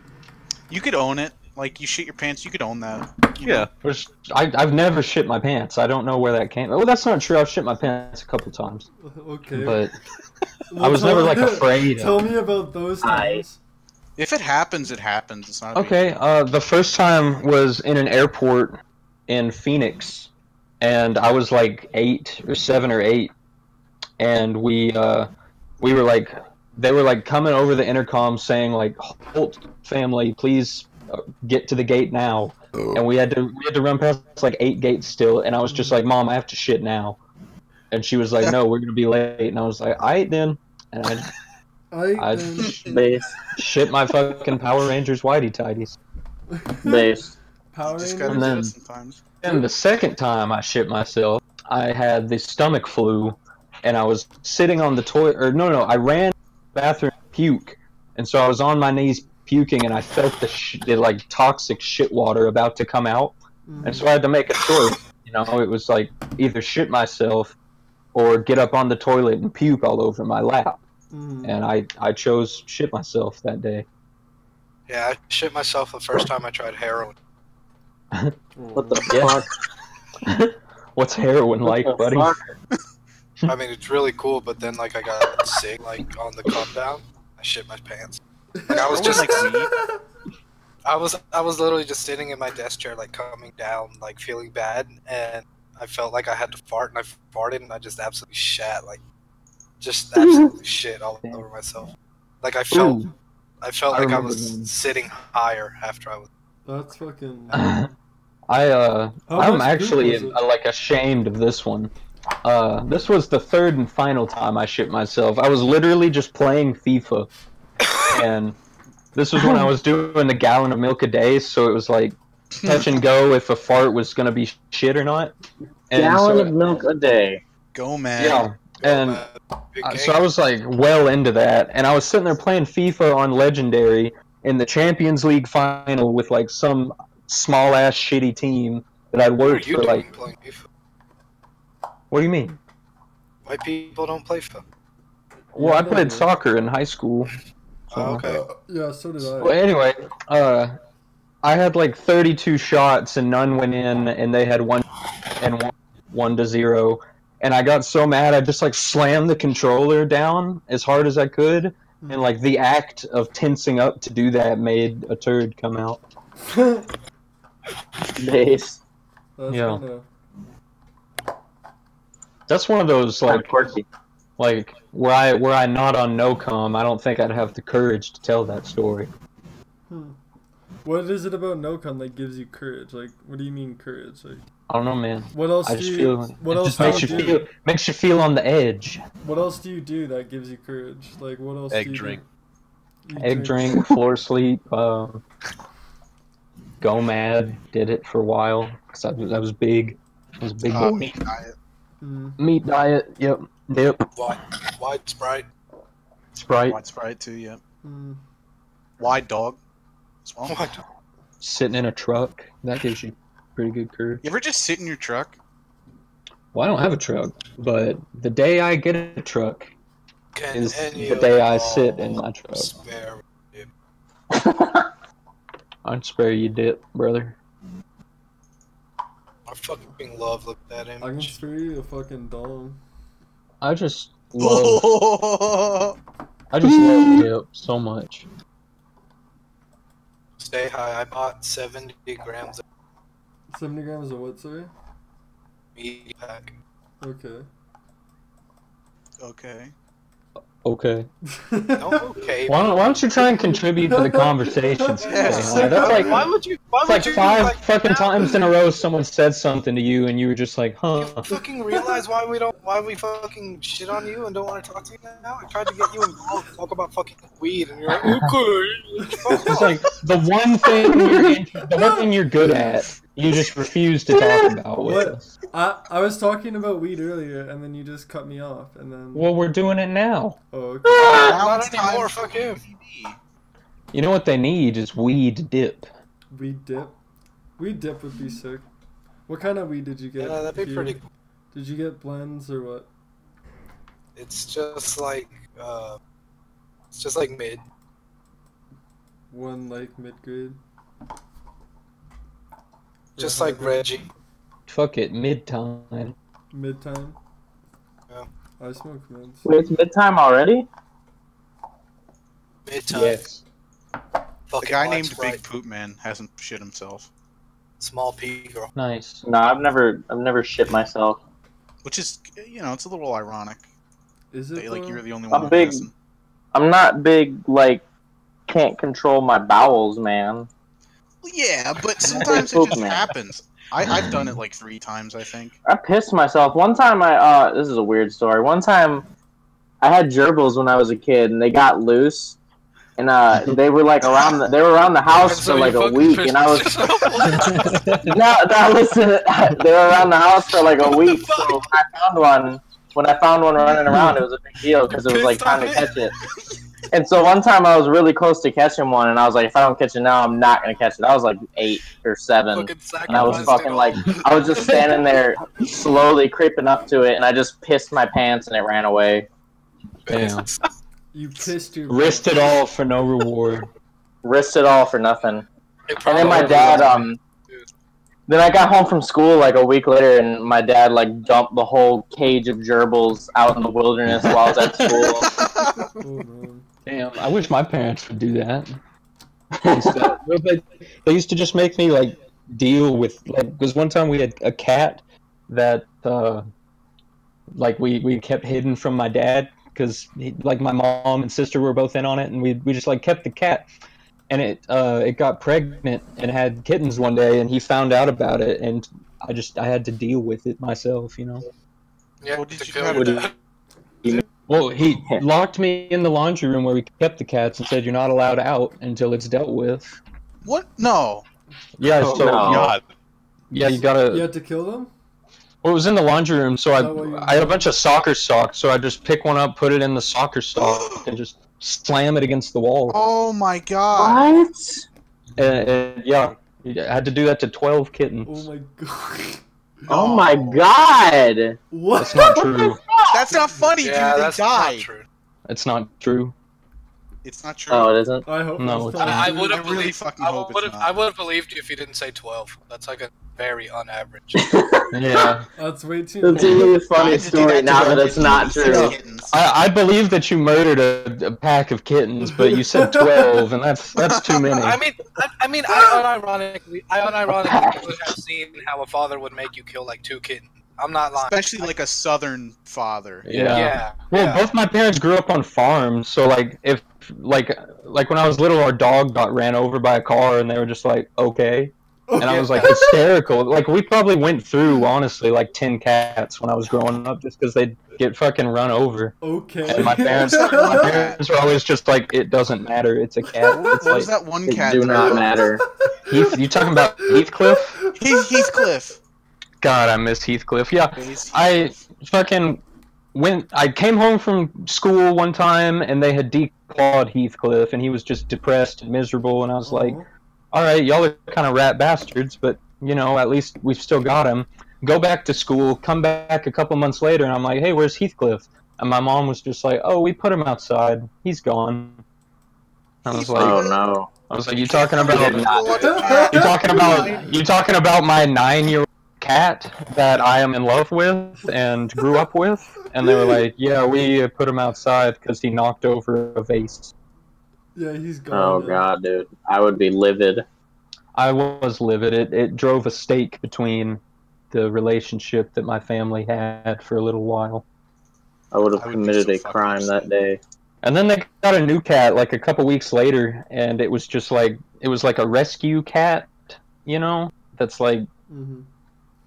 You could own it. Like you shit your pants, you could own that. You Yeah. know? Which I've never shit my pants. I don't know where that came. Well, that's not true. I've shit my pants a couple times, Okay. but Well, I was never like afraid. Tell me about those times. If it happens, it happens. It's not. A big Okay, the first time was in an airport in Phoenix, and I was like 7 or 8, and we were like, they were like coming over the intercom saying like, Holt family, please get to the gate now, and we had to run past like 8 gates still, and I was just like, Mom, I have to shit now, and she was like, no, we're gonna be late, and I was like, alright then, and I Base. shit my fucking Power Rangers whitey tighties. Base. Power You just Rangers? gotta And do then- it sometimes. And the second time I shit myself, I had the stomach flu, and I was sitting on the toilet, or no, I ran to the bathroom to puke, and so I was on my knees puking, and I felt the like toxic shit water about to come out, and so I had to make a choice. You know, it was like either shit myself or get up on the toilet and puke all over my lap, and I chose shit myself that day. Yeah, I shit myself the first time I tried heroin. What the fuck? What's heroin like, buddy? I mean, it's really cool, but then like I got sick like on the come down. I shit my pants. Like I was just like I was literally just sitting in my desk chair, like coming down, like feeling bad, and I felt like I had to fart, and I farted, and I just absolutely shat, like just absolutely shit all over myself. Like I felt like I was sitting higher after I was. That's fucking. I'm actually like ashamed of this one. This was the third and final time I shit myself. I was literally just playing FIFA, and this was when I was doing the gallon of milk a day, so it was like touch and go if a fart was gonna be shit or not. And gallon of milk a day. Go, man. Yeah, and so I was like well into that, and I was sitting there playing FIFA on Legendary in the Champions League final with like some small ass shitty team that I'd worked for like. What do you mean? White people don't play FIFA. Well, I played soccer in high school. So. Oh, okay. Yeah, so did I. Well, anyway, I had like 32 shots and none went in, and they had 1-0. And I got so mad, I just like slammed the controller down as hard as I could, and like the act of tensing up to do that made a turd come out. Nice. Yeah. That's one of those like where I not on no com. I don't think I'd have the courage to tell that story. What is it about no-con that gives you courage? Like, what do you mean courage? Like, I don't know, man. What else do you? What else makes you feel on the edge. What else do you do that gives you courage? Like, what else? Egg drink. Egg drink, floor sleep. Go mad. Did it for a while because that was big. It was a big boy. Meat diet. Meat diet. Yep. Wide Sprite. Wide Sprite too. Yep. Wide dog. Well. Sitting in a truck, that gives you pretty good courage. You ever just sit in your truck? Well, I don't have a truck, but the day I get a truck is the day I sit in my truck. I'd spare you dip, brother. I fucking love looking at him. I can spare you a fucking dome. I just love dip so much. Stay high. I bought 70 grams. 70 grams of what, sorry? Meat pack. Okay. Okay. No, okay. Why don't you try and contribute to the conversation? That's like, why would you? Five fucking times in a row someone said something to you and you were just like, huh? You fucking realize why we fucking shit on you and don't want to talk to you now? I tried to get you involved, talk about fucking weed, and you're like, okay. It's like the one thing you're good at, you just refuse to talk about with us. I was talking about weed earlier, and then you just cut me off, and then. Well, we're doing it now. Oh, okay. Not anymore. Fuck him. You know what they need is weed dip. Weed dip. Weed dip would be sick. What kind of weed did you get? Yeah, that'd be pretty cool. Did you get blends or what? It's just like mid. One like mid grade. Just like Reggie. Fuck it, mid-time. Mid-time? Yeah. I smoke mids. Wait, it's mid-time already? Mid-time. Yes. The guy named Bigpoopman hasn't shit himself. Small P girl. Nice. No, I've never shit myself. Which is, it's a little ironic. Is it? Like you're the only one. I'm not big. Like, can't control my bowels, man. Yeah, but sometimes it just happens. I've done it like 3 times, I think. I pissed myself. One time this is a weird story. One time I had gerbils when I was a kid and they got loose and they were like around the house for like a week and I was now listen, they were around the house for like a week. So when I found one running around, it was a big deal because it was like time to catch it. And so one time I was really close to catching one, and I was like, if I don't catch it now, I'm not going to catch it. I was like 8 or 7, and I was fucking like, I was just standing there slowly creeping up to it, and I just pissed my pants, and it ran away. Damn. You pissed your risked it all for no reward. Risked it all for nothing. And then my probably dad, was. then I got home from school like a week later, and my dad like dumped the whole cage of gerbils out in the wilderness while I was at school. Oh, man. Damn, I wish my parents would do that. Instead, they used to just make me like deal with because one time we had a cat that like we kept hidden from my dad because like my mom and sister were both in on it, and we just like kept the cat, and it got pregnant and had kittens one day, and he found out about it, and I had to deal with it myself, you know. Yeah, Well, did you have to... Well, he locked me in the laundry room where we kept the cats and said you're not allowed out until it's dealt with. What? No. Yeah, so no. God. yeah, you gotta. You had to kill them? Well, it was in the laundry room, so Oh, I had a bunch of soccer socks, so I just pick one up, put it in the soccer sock, and just slam it against the wall. Oh my god. What? And yeah, I had to do that to 12 kittens. Oh my god. Oh my god! What? That's not true. That's not funny, Yeah, dude. They that's died. not true. It's not true. It's not true. Oh, it isn't? I hope No, it's it's not. I true. would have I really believed. fucking I hope would it's have. not. I would have believed you if you didn't say 12. That's like a very unaverage. Yeah. That's way too That's a many. really funny Tried to do story that now to that it's not 56 true. kittens. I believe that you murdered a pack of kittens, but you said 12, and that's too many. I mean, I unironically would have seen how a father would make you kill like 2 kittens. I'm not lying. Especially like a southern father. Yeah. Yeah. Well, yeah. both my parents grew up on farms, so like if like when I was little, our dog got ran over by a car, and they were just like, okay, and I was like hysterical. Like we probably went through honestly like 10 cats when I was growing up, just because they'd get fucking run over. Okay. And my parents were always just like, it doesn't matter, it's a cat. It's What was like, that one It cat? do not matter. You talking about Heathcliff? Heathcliff. God, I miss Heathcliff. Yeah, I fucking I came home from school one time, and they had declawed Heathcliff, and he was just depressed and miserable, and I was like, all right, y'all are kind of rat bastards, but, you know, at least we've still got him. Go back to school, come back a couple months later, and I'm like, hey, where's Heathcliff? And my mom was just like, oh, we put him outside. He's gone. I was like, Oh no. I was like, you talking about my 9-year-old cat that I am in love with and grew up with? And they were like, yeah, we put him outside because he knocked over a vase. Yeah, he's gone. Oh now. god, dude. I would be livid. I was livid. It drove a stake between the relationship that my family had for a little while. I would have I would be committed so a fucking crime upset. that day. And then they got a new cat like a couple weeks later, and it was just like, it was like a rescue cat, you know? That's like, Mhm.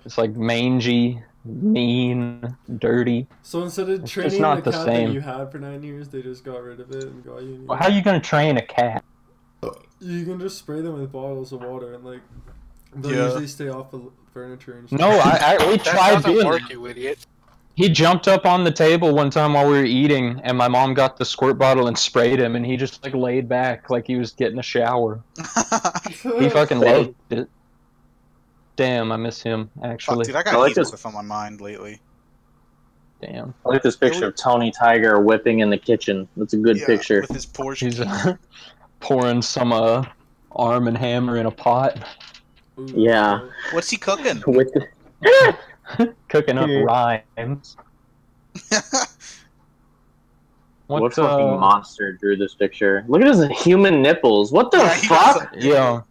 it's like mangy, mean, dirty. So instead of It's training just not the the cat same. that you had for 9 years, they just got rid of it and got you. Well, how are you gonna train a cat? You can just spray them with bottles of water and like they'll Yeah. usually stay off the furniture and stuff. No, we That tried doesn't doing work, that. you idiot. He jumped up on the table one time while we were eating, and my mom got the squirt bottle and sprayed him, and he just like laid back like he was getting a shower. He fucking loved it. Damn, I miss him Fuck, actually. dude, I got I like this- Heathcliff on my mind lately. Damn, I like this picture of Tony Tiger whipping in the kitchen. That's a good Yeah, picture. with his Porsche. he's pouring some Arm and Hammer in a pot, Ooh, Yeah. What's he cooking? With the... cooking up Yeah. rhymes. What fucking monster drew this picture? Look at his human nipples. What the Yeah, he got fuck? Yeah. You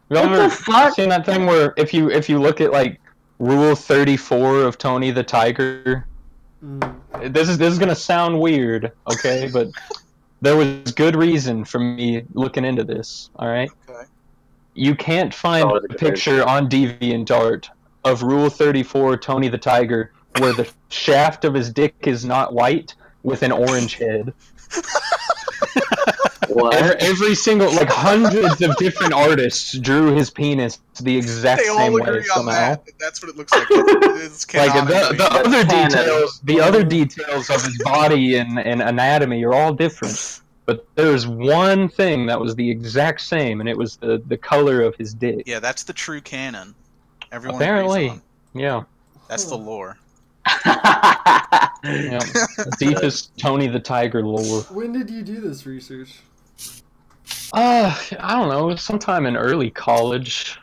What ever the fuck? seen that thing where if you look at like Rule 34 of Tony the Tiger? Mm. This is gonna sound weird, okay, but there was good reason for me looking into this. All right, Okay. you can't find Oh, a it's a good picture on DeviantArt of Rule 34 Tony the Tiger where the shaft of his dick is not white with an orange head. What? Every single, like hundreds of different artists drew his penis the exact They all same way agree on somehow. that. That's what it looks like. It's Like canonically. the other canon. other details of his body and anatomy are all different. But there's one thing that was the exact same, and it was the color of his dick. Yeah, that's the true canon. Everyone Apparently, agrees on. yeah. That's the lore. Yeah. Deepest Tony the Tiger lore. When did you do this research? I don't know, sometime in early college.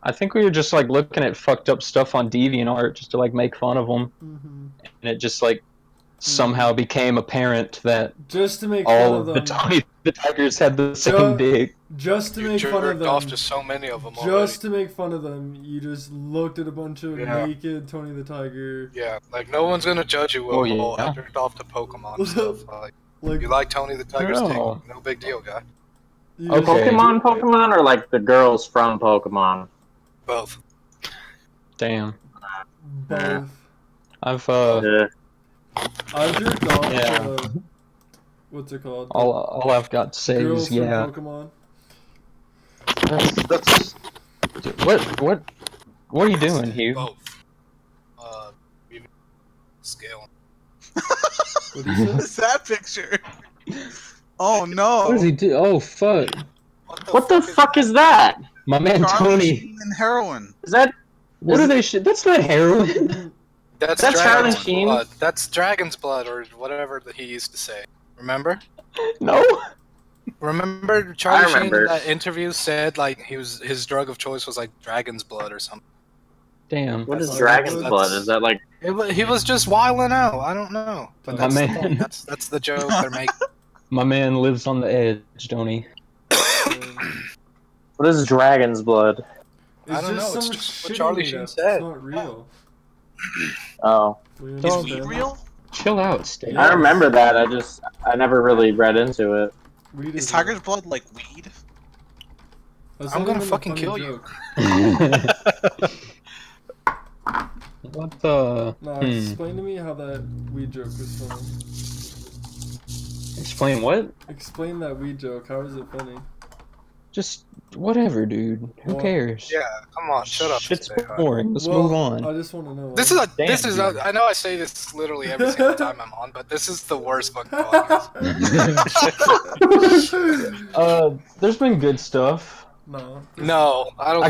I think we were just like looking at fucked up stuff on DeviantArt just to like make fun of them, and it just like somehow became apparent that just to make all fun of them, the Tony the Tigers had the same dick. Just to make fun of them. Off to so many of them. Just already. to make fun of them, you just looked at a bunch of naked Tony the Tiger. Yeah, like no one's gonna judge you. I jerked off to Pokemon stuff. Like you like Tony the Tiger's dick? No big deal, guy. Okay. Pokemon, or like the girls from Pokemon? Both. Damn. Both. I've jerked off. What's it called? All I've got to say girls is yeah. From Pokemon. That's what are you doing, Hugh? Both. Scale. What is it? What's that picture? Oh no! What does he do? Oh fuck! What the fuck is that? My man Tony. And heroin. Is that? What are they? That's not heroin. That's Dragon's blood. That's Dragon's blood, or whatever that he used to say. Remember? No. Remember Charlie Sheen in that interview said like his drug of choice was like Dragon's blood or something. Damn. What is Dragon's blood? Is that like? He was just wilding out. I don't know. But My man. That's the joke they're making. My man lives on the edge, don't he? What is Dragon's blood? I don't know. It's just what Charlie Sheen said. It's not real. Oh. Is weed real? Chill out, Steve. I remember that. I never really read into it. Is tiger's blood like weed? I'm gonna fucking kill you. What the? Nah, explain to me how that weed joke was funny. Explain what? Explain that weed joke. How is it funny? Just whatever, dude. Who cares? Yeah, come on, shut up. Shit's boring. Let's move on. I just want to know. This is I know I say this literally every single time I'm on, but this is the worst fucking podcast. There's been good stuff. No, I don't. I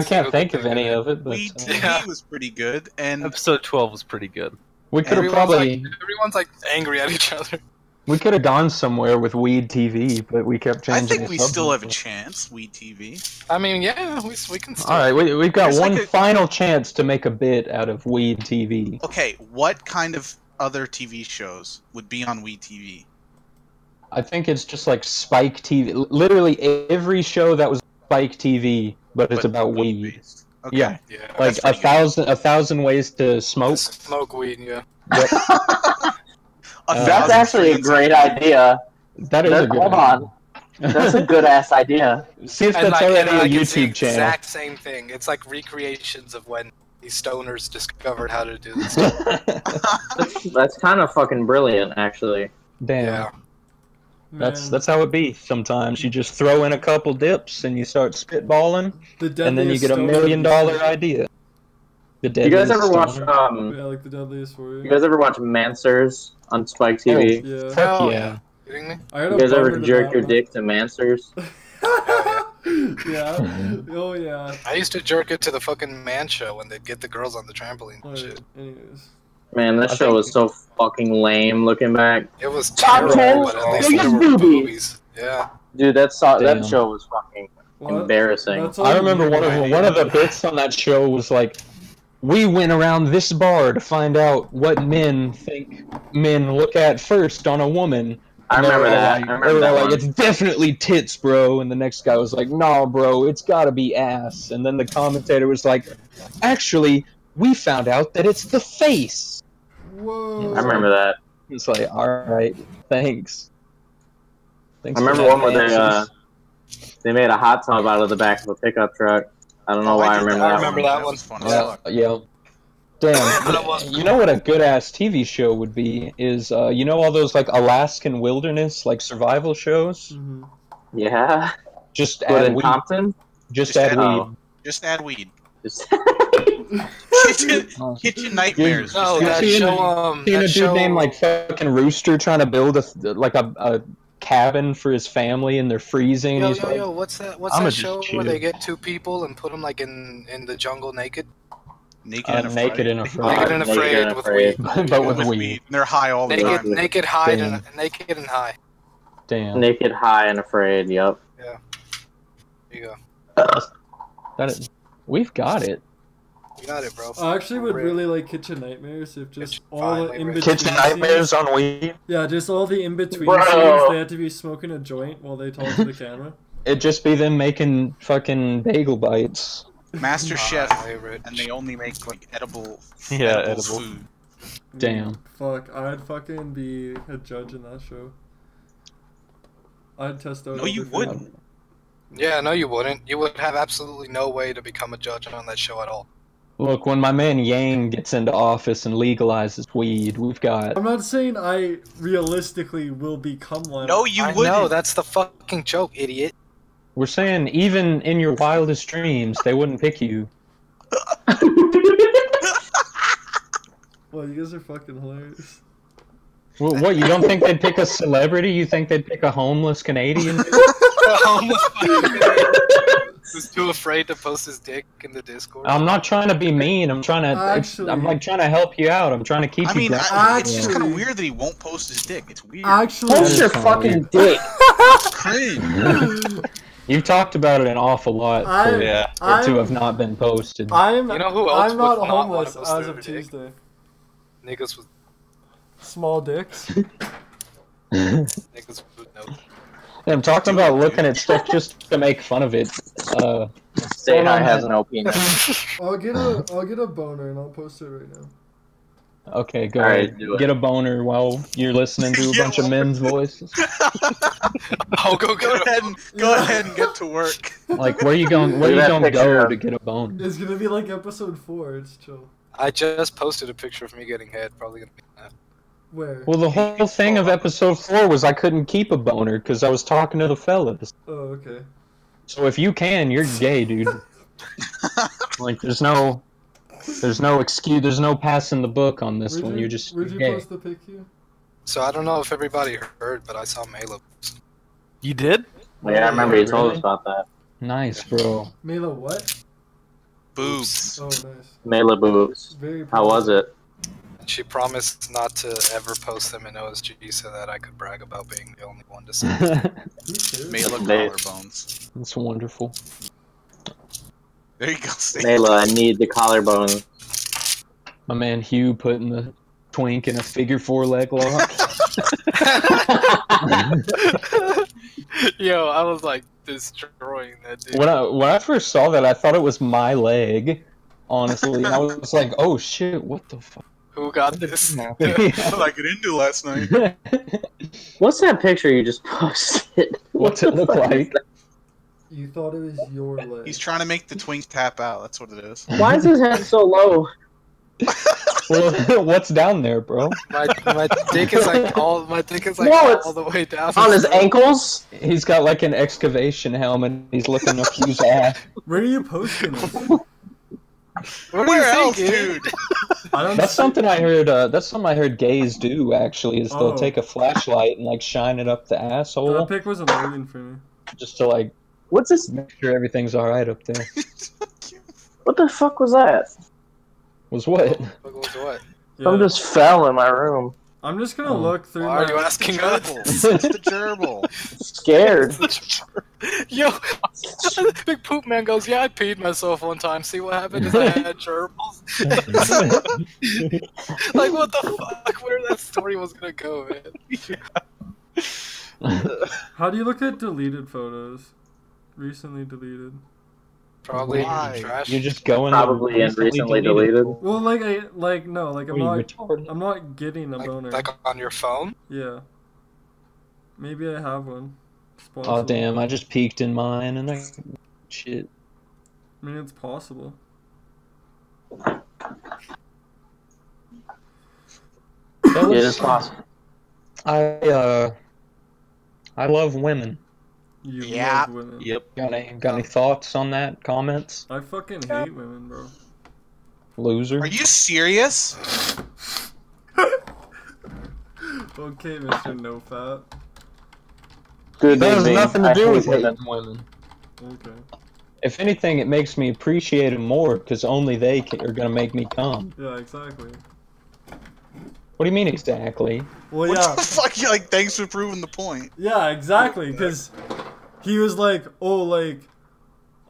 can't think of any of it. But Weed TV was pretty good, and episode 12 was pretty good. We could have everyone's like angry at each other. We could have gone somewhere with Weed TV, but we kept changing. I think we still have a chance, Weed TV. I mean, yeah, we can still. All right, we've got one final chance to make a bit out of Weed TV. Okay, what kind of other TV shows would be on Weed TV? I think it's just like Spike TV. Literally every show that was Spike TV, but it's about weed. Okay. Yeah, like a thousand ways to smoke. Smoke weed, yeah. Yep. That's actually a great idea. That is a good hold idea. on. That's a good ass idea. See if that's already a YouTube channel. Exact same thing. It's like recreations of when these stoners discovered how to do this. That's kind of fucking brilliant, actually. Damn. Yeah. That's how it be. Sometimes you just throw in a couple dips and you start spitballing, and then you get $1 million idea. You guys ever watch like the Deadliest for You? You guys ever watch Mansers on Spike TV? Oh, yeah. Fuck yeah. Kidding me? You guys ever jerk your dick to Mansers? Yeah. Oh yeah. I used to jerk it to the fucking man show when they'd get the girls on the trampoline and shit. Anyways. Man, that show was so fucking lame looking back. It was terrible, but at least there were boobies. Yeah. Dude, that show was fucking embarrassing. I remember one of the bits on that show was like, we went around this bar to find out what men think men look at first on a woman. I remember that. They were like, it's definitely tits, bro. And the next guy was like, nah, bro, it's gotta be ass. And then the commentator was like, actually, we found out that it's the face. Whoa. I remember that. It's like, alright, thanks. I remember one where they made a hot tub out of the back of a pickup truck. I don't know why I remember that. I remember that one. Yeah. Damn. You know what a good ass TV show would be is you know all those like Alaskan wilderness like survival shows? Mm-hmm. Yeah. Just add weed. Compton? Just add weed. Just add weed. Kitchen nightmares. No, that show. Seen a dude named like fucking Rooster trying to build a cabin for his family and they're freezing. Yo, what's that? What's that show where they get two people and put them like in the jungle naked? Naked and afraid with weed. But with weed. And they're high all the time. Naked and high. Damn. Naked, high, and afraid. Yep. Yeah. There you go. We've got it. You got it, bro. I actually would really like Kitchen Nightmares if just all the in-between Kitchen Nightmares scenes, on weed? Yeah, just all the in-between Bro. scenes, they had to be smoking a joint while they talk to the camera. It'd just be them making fucking bagel bites. Master Chef, Rich. and they only make like edible food. Damn. Fuck, I'd fucking be a judge in that show. I'd test out. No, you every food. wouldn't. Yeah, no, you wouldn't. You would have absolutely no way to become a judge on that show at all. Look, when my man Yang gets into office and legalizes weed, we've got... I'm not saying I realistically will become one. No, you I wouldn't. know, that's the fucking joke, idiot. We're saying even in your wildest dreams, they wouldn't pick you. Well, you guys are fucking hilarious. Well, what, you don't think they'd pick a celebrity? You think they'd pick a homeless Canadian? Who's too afraid to post his dick in the Discord? I'm not trying to be mean. I'm trying to. Actually, I'm like trying to help you out. I'm trying to keep I you. mean, grounded. it's just kind of weird that he won't post his dick. It's weird. Actually, Post your kinda fucking weird. dick. Cringe. You've talked about it an awful lot for Yeah. it to have not been posted. I'm. You know who else I'm not would not homeless wanna post as their of dick? Tuesday. Niggas with Small dicks. niggas with no. I'm talking about looking at stuff just to make fun of it. Say Hi has no penis. I'll get a boner and I'll post it right now. Okay, go Alright, ahead. do it. Get a boner while you're listening to a Yeah, bunch of men's voices. I'll go Go get ahead and get to work. Like, where you going? Where Look you at that going to picture go of- to get a boner? It's gonna be like episode 4. It's chill. I just posted a picture of me getting head. Probably gonna be that. Where? Well, the whole thing of episode 4 was I couldn't keep a boner because I was talking to the fellas. Oh, okay. So if you can, you're gay, dude. Like, there's no excuse, there's no passing the book on this one. You're just Where'd you gay. post the pic here? So I don't know if everybody heard, but I saw Mela. You did? Yeah, I remember you told Really? us about that. Nice, bro. Mela, what? Boobs. Oh, nice. Mela boobs. Very. How was it? She promised not to ever post them in OSG so that I could brag about being the only one to see them. Mela They- collarbones. That's wonderful. There you go, Steve. Mela, I need the collarbone. My man Hugh putting the twink in a figure 4 leg lock. Yo, I was like destroying that dude. When I first saw that, I thought it was my leg. Honestly, I was like, "Oh shit, what the fuck?" Who got this? What did I get into last night? What's that picture you just posted? What's it look like? You thought it was your leg. He's trying to make the twink tap out. That's what it is. Why is his head so low? Well, what's down there, bro? My dick is like all No, it's all the way down. On his ankles? He's got like an excavation helmet. He's looking up Hugh's ass. Where are you posting this? What do Where you else, think, dude? I don't. That's something I heard. That's something I heard gays do. Actually, is they'll Oh. take a flashlight and like shine it up the That asshole, pic wasn't loading for me. just to like What's this? make sure everything's all right up there. What the fuck was that? Was what? What was what? Yeah. Some just fell in my room. I'm just gonna Oh. look through. Why are my... you asking us? It's the gerbil. Scared. Yo, Bigpoopman goes, yeah, I peed myself one time. See what happened is I had gerbils. Like, what the fuck? Where that story was gonna go, man. How do you look at deleted photos? Recently deleted. Probably Why? trash. You're just going Probably and recently deleted. Well, like I'm What not. are you, retarded? I'm not getting a boner. like on your phone? Yeah. Maybe I have one. It's Oh possible. damn! I just peeked in mine and I shit. I mean, it's possible. It is possible. I love women. You Yeah. love women. Yep. Got any thoughts on that? Comments? I fucking hate women, bro. Loser. Are you serious? Okay, Mr. No Fat. Good That has name, nothing to I do hate with women. hating women. Okay. If anything, it makes me appreciate them more because only they are gonna make me come. Yeah, exactly. What do you mean exactly? Well, What yeah. the fuck? You're like, thanks for proving the point. Yeah, exactly. Because he was like, oh, like,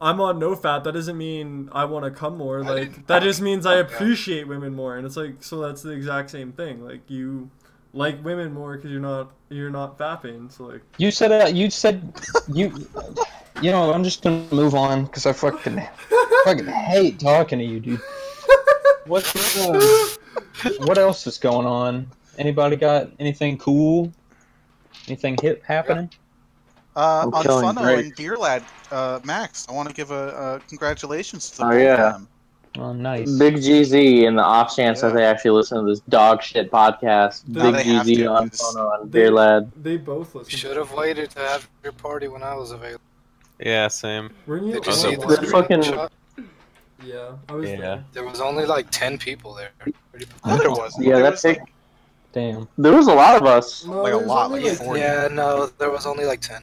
I'm on no fat. That doesn't mean I want to come more. Like, that just means I appreciate women more. And it's like, so that's the exact same thing. Like, you like women more because you're not fapping. So like, You said you know, I'm just gonna move on because I fucking hate talking to you, dude. What else is going on? Anybody got anything cool? Anything hip happening? On feeling Funno great. and Beer Lad, Max, I want to give a congratulations to the Oh, both yeah. of them. Oh, nice. Big GZ in the off chance that they actually listen to this dog shit podcast. No, Big they have GZ to, on dude. Phono and Beer Lad. they both listen. Should have waited to have your party when I was available. Yeah, same. Weren't you? Did you Oh, see the the fucking- screenshot? Yeah, I was Yeah. there. There was only like 10 people there. There was. Yeah, there that's was, it. Damn. There was a lot of us No, Like a there's lot, only like 40. Yeah, no, there was only like 10.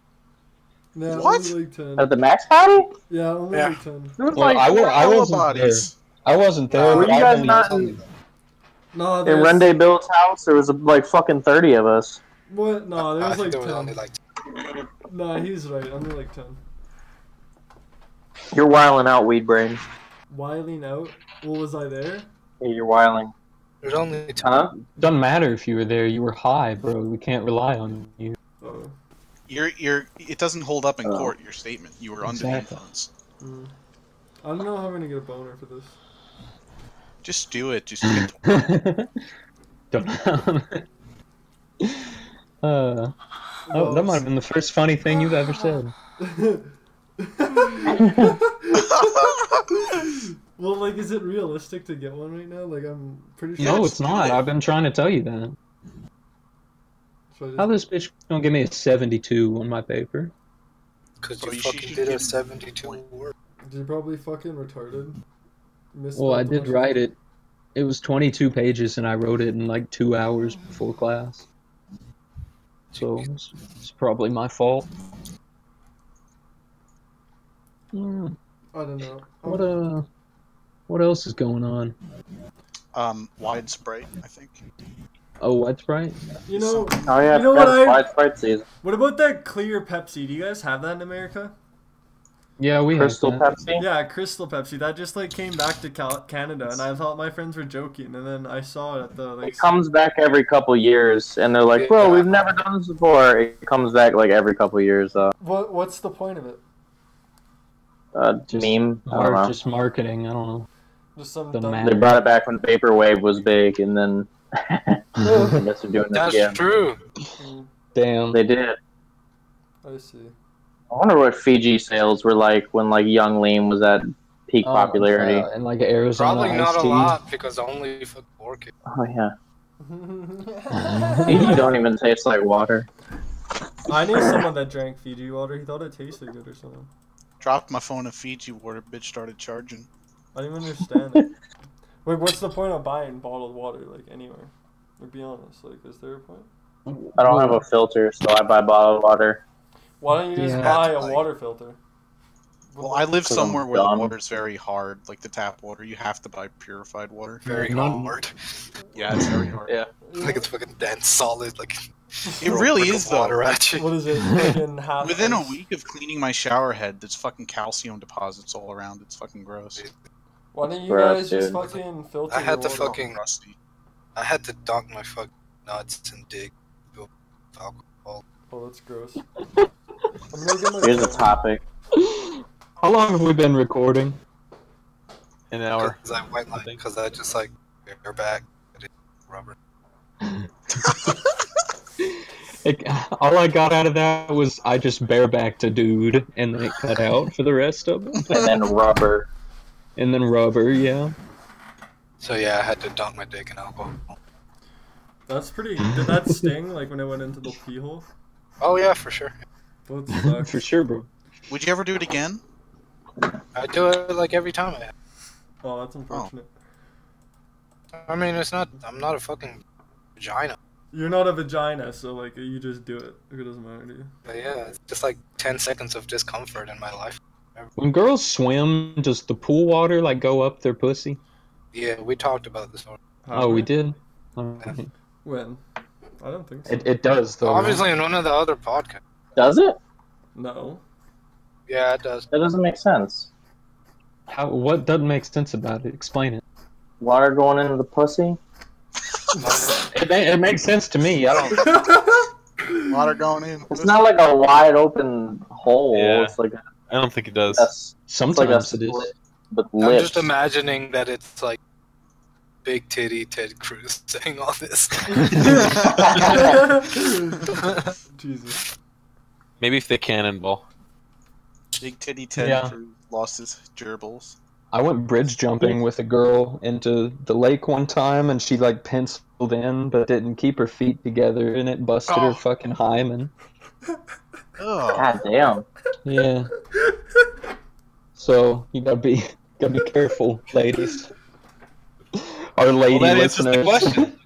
No, What? only like 10. at the Max party. Yeah, only Yeah. like 10. There was Well, like I Hella wasn't there. bodies. I wasn't there. Were but you I've guys only- not in- No, in there's... Rende Bill's house. There was like fucking 30 of us. What? No, there I was think like there was 10. only like No, he's right. Only like 10. You're wiling out, weed brain. Wiling out? Well, was I there? Yeah, you're wiling. there's only 10. Huh? Doesn't matter if you were there. You were high, bro. We can't rely on you. Oh. It doesn't hold up in Oh. court, your statement. You were under the Exactly. influence. I don't know how I'm gonna get a boner for this. Just do it. Just get Don't. Oh, that might have been the first funny thing you've ever said. Well, like, is it realistic to get one right now? Like, I'm pretty sure. No, just it's do not. it. I've been trying to tell you that. So I just- How this bitch gonna give me a 72 on my paper? Because Oh, you you fucking should did a give- 72 word. You're probably fucking retarded. Well, I did write it. It was 22 pages, and I wrote it in like 2 hours before class. So it's probably my fault. Hmm, I don't know. What else is going on? Wide Sprite, I think. Oh, White Sprite? You know, Oh yeah, You know what I- Wide Sprite season. what about that clear Pepsi? Do you guys have that in America? Yeah, we Crystal have that. Pepsi. Yeah, Crystal Pepsi. That just like came back to Canada, and I thought my friends were joking, and then I saw it at the like. It comes back every couple years, and they're like, "Bro, Yeah. we've never done this before." It comes back like every couple years. What's the point of it? Just Meme. I don't Or know. just marketing, I don't know. Just some The dumb. man. They brought it back when Vaporwave was big, and then I guess they're doing it That's again. true. Damn. They did. I see. I wonder what Fiji sales were like when like Young Lean was at peak popularity. And like Arizona Probably not iced a tea. lot because only fucking 4K. Oh yeah, Fiji don't even taste like water. I knew someone that drank Fiji water. He thought it tasted good or something. Dropped my phone in Fiji water, bitch started charging. I didn't even understand it. Wait, what's the point of buying bottled water like anywhere? Like, be honest. Like, is there a point? I don't have a filter, so I buy bottled water. Why don't you just Yeah. buy a Like- water filter? Well, I live 'Cause I'm somewhere where the dumb. water's very hard, like the tap water. You have to buy purified water. Very Not- hard. Yeah, it's very hard. Yeah. Like it's fucking dense, solid. Like It really brick is, of though. water at you. What is it? Fucking half Within a ice? week of cleaning my shower head, there's fucking calcium deposits all around. It's fucking gross. Why don't you Gross, guys just dude. fucking filter I had your to water? fucking- Rusty. I had to dunk my fucking nuts and dig alcohol. Oh, that's gross. I'm gonna get my Here's a topic. How long have we been recording? An hour. Because I went like, because I just like bareback, I did rubber. All I got out of that was I just barebacked a dude, and then it cut out for the rest of it. And then rubber. And then rubber, yeah. So yeah, I had to dunk my dick in alcohol. That's pretty. Did that sting like when it went into the pee hole? Oh yeah, for sure. That sucks. For sure, bro. Would you ever do it again? I do it like every time I have. Oh, that's unfortunate. I mean, it's not. I'm not a fucking vagina. You're not a vagina, so like you just do it. Like, it doesn't matter to you. But yeah, it's just like 10 seconds of discomfort in my life. When girls swim, does the pool water like go up their pussy? Yeah, we talked about this already. Have Oh, we did. Alright. When? I don't think so. It does though. Obviously, in one of the other podcasts. Does it? No. Yeah, it does. That doesn't make sense. How? What doesn't make sense about it? Explain it. Water going into the pussy? It makes sense to me. I don't. Water going in. It's not like a wide open hole. Yeah. It's like I don't think it does. Sometimes it is. With I'm lips. just imagining that it's like big titty Ted Cruz saying all this. Jesus. Maybe if they cannonball. Big titty Ted Yeah. Cruz lost his gerbils. I went bridge jumping with a girl into the lake one time, and she like penciled in, but didn't keep her feet together, and it busted her fucking hymen. Oh. God damn. Yeah. So you gotta be careful, ladies. Our lady Well, that answers listeners. the question.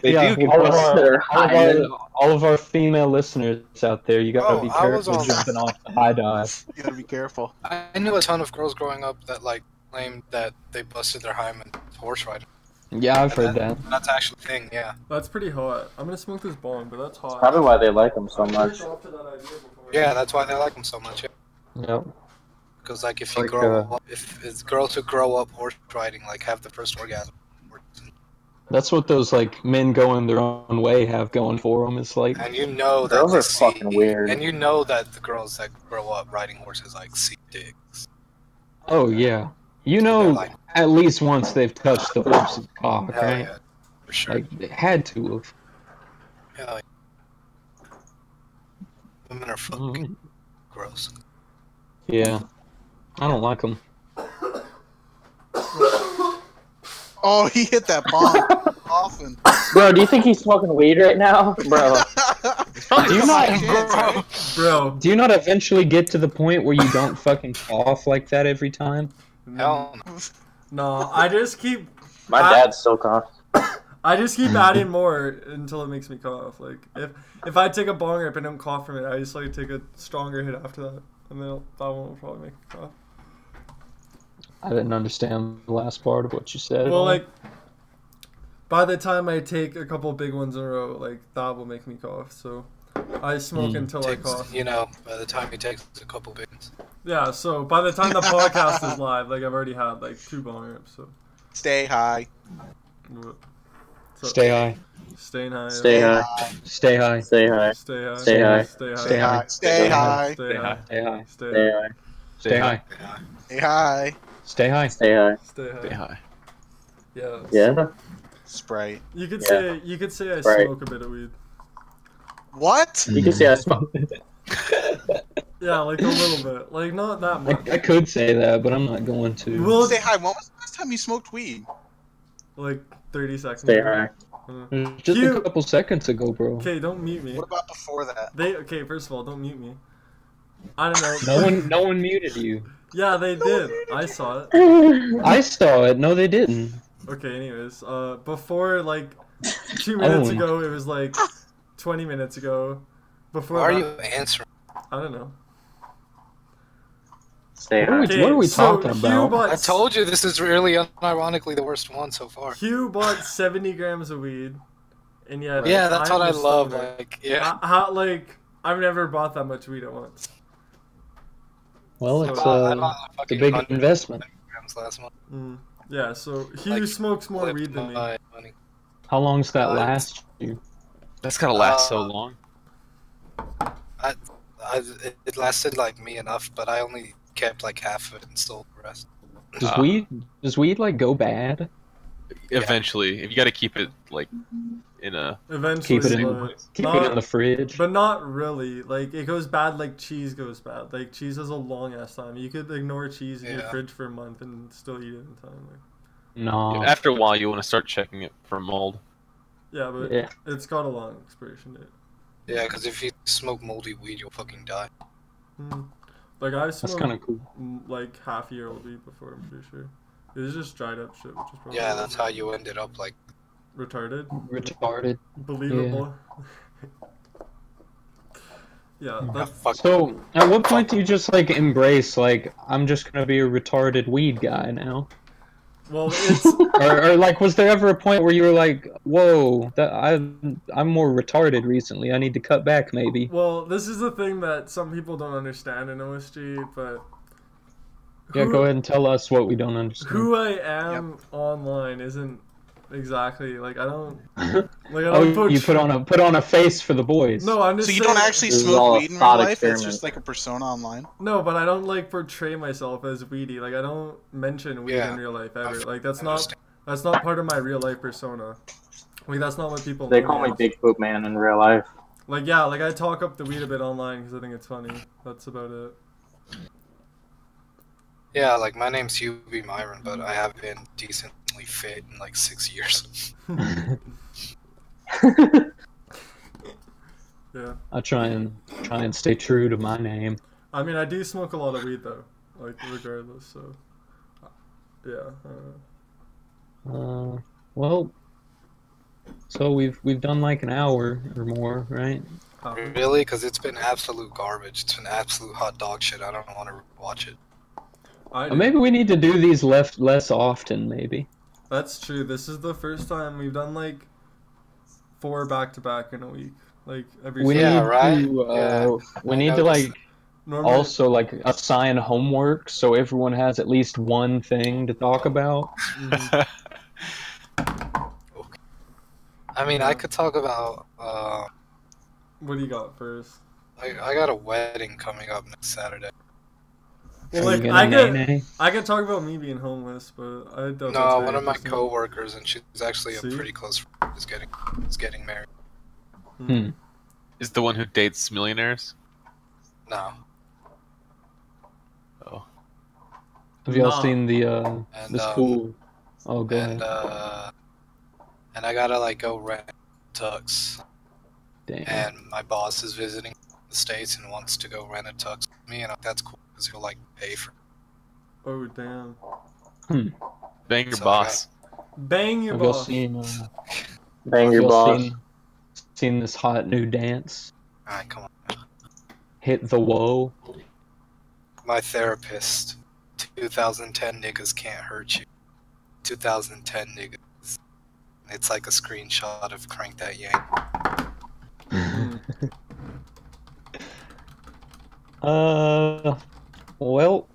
They Yeah, do give all of us. all of our female listeners out there, you gotta Oh, be I was careful on- jumping off the high dive. You gotta be careful. I knew a ton of girls growing up that like claimed that they busted their hymen horse riding. Yeah, I've heard that. That's actually a thing, yeah. That's pretty hot. I'm gonna smoke this bong, but that's hot. Probably why they like them so much. Yeah, that's why they like them so much. Yeah. Yep. Because like if you Like, grow up, if it's girls who grow up horse riding, like have the first orgasm. That's what those like men going their own way have going for them. It's like, And you know that Girls they are fucking weird. And you know that the girls that grow up riding horses like see dicks. oh yeah, you know, Like, at least once they've touched the horse's cock, hell right? yeah, for sure. Like they had to have. Hell yeah. Women are fucking gross. Yeah, I don't like them. Oh, he hit that bomb often. Bro, do you think he's smoking weed right now? Bro. Do you not, Bro. do you not eventually get to the point where you don't fucking cough like that every time? Hell no. No, I just keep My dad's so coughed. I just keep adding more until it makes me cough. Like if I take a bong rip and don't cough from it, I just like take a stronger hit after that, and then that one will probably make me cough. I didn't understand the last part of what you said. Well, like by the time I take a couple big ones in a row, like that will make me cough. So I smoke until I cough. You know, by the time he takes a couple bins. Yeah. So by the time the podcast is live, like I've already had like 2 bong rips. So Stay high. Stay high. Staying high. Stay high. Stay high. Stay high. Stay high. Stay high. Stay high. Stay high. Stay high. Stay high. Stay high. Stay Stay high. high. Stay high. Stay high. Stay high. Stay high. Stay high. Stay high. Yeah. Yeah? Sprite. You could Yeah. say I Right. smoke a bit of weed. What? You can see I smoke. Yeah, like a little bit. Like not that much. I could say that, but I'm not going to. Well, Stay high. When was the last time you smoked weed? like 30 seconds. Stay high. Just Hugh- a couple seconds ago, bro. Okay, don't mute me. What about before that? Okay, first of all, don't mute me. I don't know. No one muted you. Yeah, they did. I saw it. I saw it. No, they didn't. Okay, anyways, before like 2 minutes Oh. ago, it was like 20 minutes ago. Before Why are that, you answering? I don't know. Stay high. What are we talking Hugh about? bought I told you this is really unironically the worst one so far. Hugh bought 70 grams of weed, and yet Yeah, that's what I I'm the love. stoner. Like, yeah. I've never bought that much weed at once. Well, So- it's I a bought fucking big 100 investment. grams last month. Yeah, so Hugh Like, smokes more flipped weed than me. my money. How long's that last you? That's gotta last so long. It lasted like me enough, but I only kept like half of it and sold the rest. Does weed like go bad? Eventually, if you gotta keep it like in a Eventually, Keep it in the fridge. but not really. Like it goes bad like cheese goes bad. Like cheese has a long ass time. You could ignore cheese in your Yeah. fridge for a month and still eat it in time. Like, No. after a while you want to start checking it for mold. yeah, but Yeah. it's got a long expiration date. Yeah, because if you smoke moldy weed, you'll fucking die. Like I That's smoked kind of cool. like half-year-old weed before. I'm pretty sure it was just dried up shit, which is probably Yeah, that's how you ended up like. retarded. Retarded. Believable. Yeah, that's Fuck. So, at what point do you just like embrace like I'm just gonna be a retarded weed guy now? Well, it's or like, was there ever a point where you were like, "Whoa, I'm more retarded recently. I need to cut back, maybe." well, this is the thing that some people don't understand in OSG, but Yeah, go ahead and tell us what we don't understand. who I am online isn't exactly like I don't you put on a face for the boys. No, I'm just So you saying, don't actually This is smoke all a weed in real thought life? It's experiment. just like a persona online? No, but I don't like portray myself as weedy. Like I don't mention weed in real life ever. Like that's not part of my real life persona. Like that's not what people. They know call me as. Bigpoopman in real life. Like yeah, like I talk up the weed a bit online because I think it's funny. That's about it. Yeah, like my name's HughBMyron, but I have been decently fit in like 6 years. Yeah. I try and stay true to my name. I mean, I do smoke a lot of weed though, like regardless. So, yeah. Well, so we've done like an hour or more, right? Really? Because it's been absolute garbage. It's been absolute hot dog shit. I don't want to watch it. Maybe we need to do these less often, maybe. That's true. This is the first time we've done like 4 back-to-back in a week. Like every We Yeah, need right? to, we I need to noticed. like Normally, also like assign homework so everyone has at least one thing to talk about. I mean, I could talk about. what do you got first? I got a wedding coming up next Saturday. Well, Are you like gonna nay-nay? I could talk about me being homeless, but I don't. No, one of my coworkers, and she's actually a See? pretty close friend, is getting married. Hmm. Is the one who dates millionaires? No. Oh. Have y'all Nah. seen the And, this cool? Oh, go And ahead. and I gotta like go rent tux, Damn. and my boss is visiting the States and wants to go rent a tux with me, and that's cool because he'll like pay for. Oh damn! Bang your So, boss. Bang your Have y'all boss. seen? Bang Have your y'all boss. seen this hot new dance? Alright, come on. Hit the whoa. My therapist. 2010 niggas can't hurt you. 2010 niggas. It's like a screenshot of Crank That Yank. Well,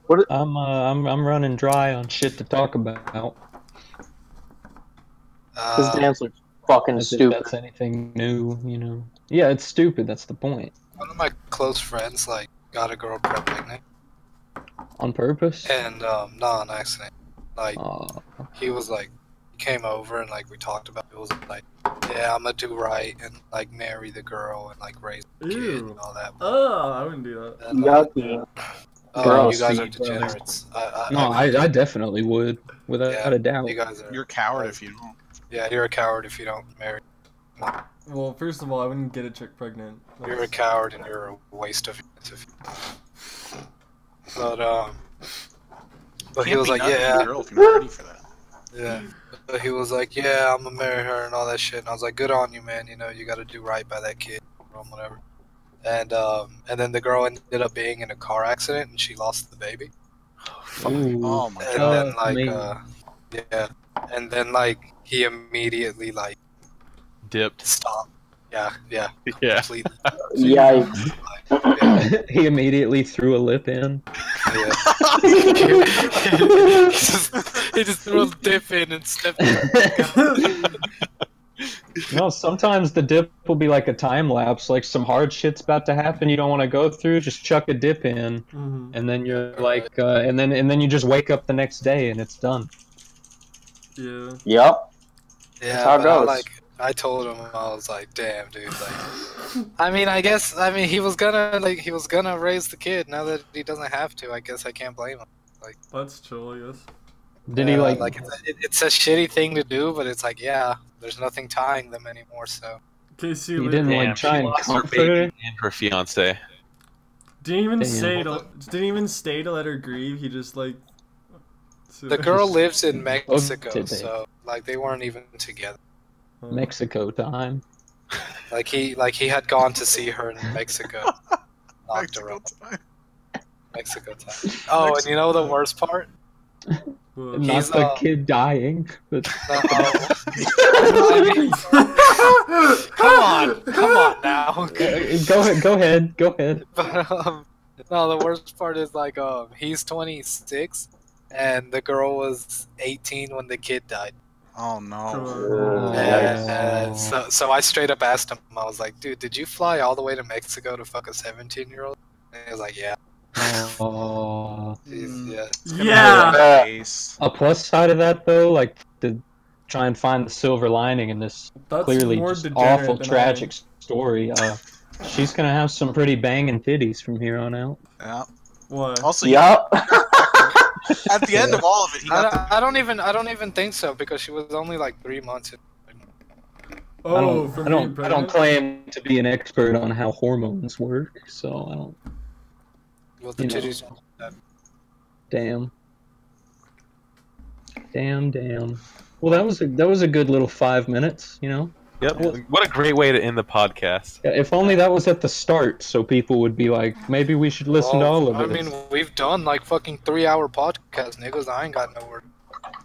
What? I'm running dry on shit to talk about. This dance looks fucking As if stupid. that's anything new, you know. Yeah, it's stupid. That's the point. One of my close friends like got a girl pregnant, On purpose. and not on accident. Like Aw. he was like, he came over and like we talked about it. Was like, yeah, I'm gonna do right and like marry the girl and like raise the kid Ew. and all that. Oh, I wouldn't do that. And, Yucky. oh, Gross. you guys are Sweet, brother. degenerates. No, I definitely would, without Yeah, a doubt. You guys are. You're a coward if you don't. Yeah, you're a coward if you don't marry. Well, first of all, I wouldn't get a chick pregnant. You're a coward and you're a waste of. But he Can't was be like, nothing to yeah, a girl if you're not ready for that. yeah. But he was like, yeah, I'm gonna marry her and all that shit. And I was like, good on you, man. You know, you got to do right by that kid, or whatever. And then the girl ended up being in a car accident and she lost the baby. Ooh. Oh my And god. then like, amazing. yeah. And then like he immediately like Dipped. stopped. Yeah, yeah, Yeah. completely. Yikes. Like, yeah. He immediately threw a lip in. Yeah. he just threw a dip in and stepped in. No, sometimes the dip will be like a time lapse, like some hard shit's about to happen you don't want to go through, just chuck a dip in, Mm-hmm. and then you're like, and then you just wake up the next day and it's done. Yeah. Yup. Yeah, how it but goes. I told him, I was like, damn, dude. Like, I mean, he was gonna raise the kid. Now that he doesn't have to, I guess I can't blame him. That's chill, I guess. Did he like? it's a shitty thing to do, but it's like, yeah, there's nothing tying them anymore. So Okay, see He you didn't later. like Damn, try she and lost her comfort baby her. and her fiance. Didn't even Damn. stay to let her grieve. He just like. the girl lives in Mexico, today. so like they weren't even together. Mexico time. Like he had gone to see her in Mexico. Knocked her Mexico up. time. Mexico time. Oh, and you know the worst part? Not the kid dying. But... Come on now. Go ahead. But, no, the worst part is like he's 26 and the girl was 18 when the kid died. Oh no. So I straight up asked him, I was like, dude, did you fly all the way to Mexico to fuck a 17-year-old? And he was like, yeah. Oh. Yeah. A plus side of that though, like to try and find the silver lining in this clearly just awful tragic story. She's gonna have some pretty banging titties from here on out. Yeah. What? Also, Yup. at the end of all of it, he got I don't even think so because she was only like 3 months. I don't claim to be an expert on how hormones work, so I don't. Well, the titties. Damn. Well, that was a good little 5 minutes, you know. Yep. What a great way to end the podcast. Yeah, if only that was at the start, so people would be like, maybe we should listen to all of it. I mean, we've done like fucking 3-hour podcast, niggas. I ain't got no word.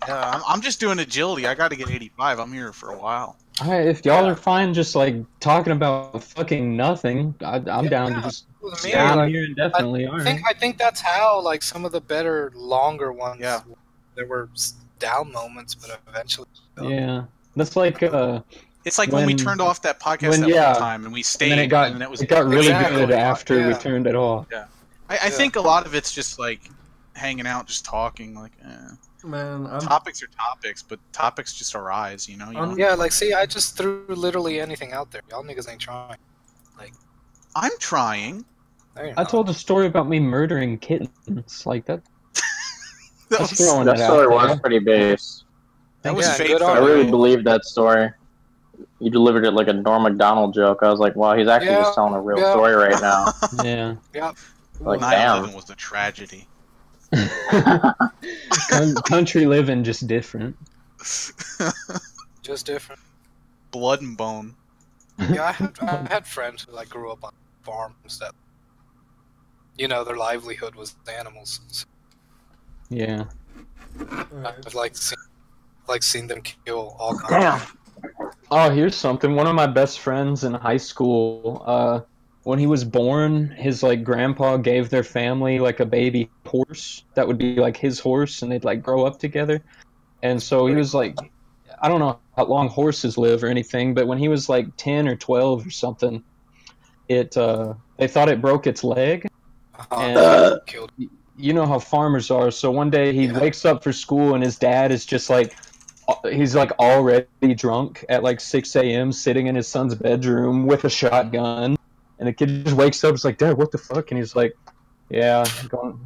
Yeah, I'm just doing agility. I got to get 85. I'm here for a while. If y'all are fine just like talking about fucking nothing, I'm down to just down here indefinitely. I think that's how like some of the better longer ones. Yeah. There were down moments, but eventually. Yeah, that's like It's like when we turned off that podcast one time and we stayed, and it got really good after we turned it off. Yeah, I think a lot of it's just like hanging out, just talking. Like, man, topics are topics, but topics just arise, you know. Yeah, like see, I just threw literally anything out there. Y'all niggas ain't trying. Like, I'm trying. I told a story about me murdering kittens, like that. That story was pretty base. That was fake. I really believed that story. You delivered it like a Norm Macdonald joke. I was like, wow, he's actually just telling a real story right now. Yeah. Yep. Like, 9/11 was a tragedy. Country living, just different. Just different. Blood and bone. Yeah, I had friends who like grew up on farms that, you know, their livelihood was animals. So yeah. I've seen them kill all kinds. Oh, here's something. One of my best friends in high school, when he was born, his like grandpa gave their family like a baby horse that would be like his horse, and they'd like grow up together. And so he was like, I don't know how long horses live or anything, but when he was like 10 or 12 or something, they thought it broke its leg. And you know how farmers are. So one day he wakes up for school and his dad is just like, he's like already drunk at like 6 a.m. sitting in his son's bedroom with a shotgun. And the kid just wakes up, it's like, Dad, what the fuck? And he's like, yeah,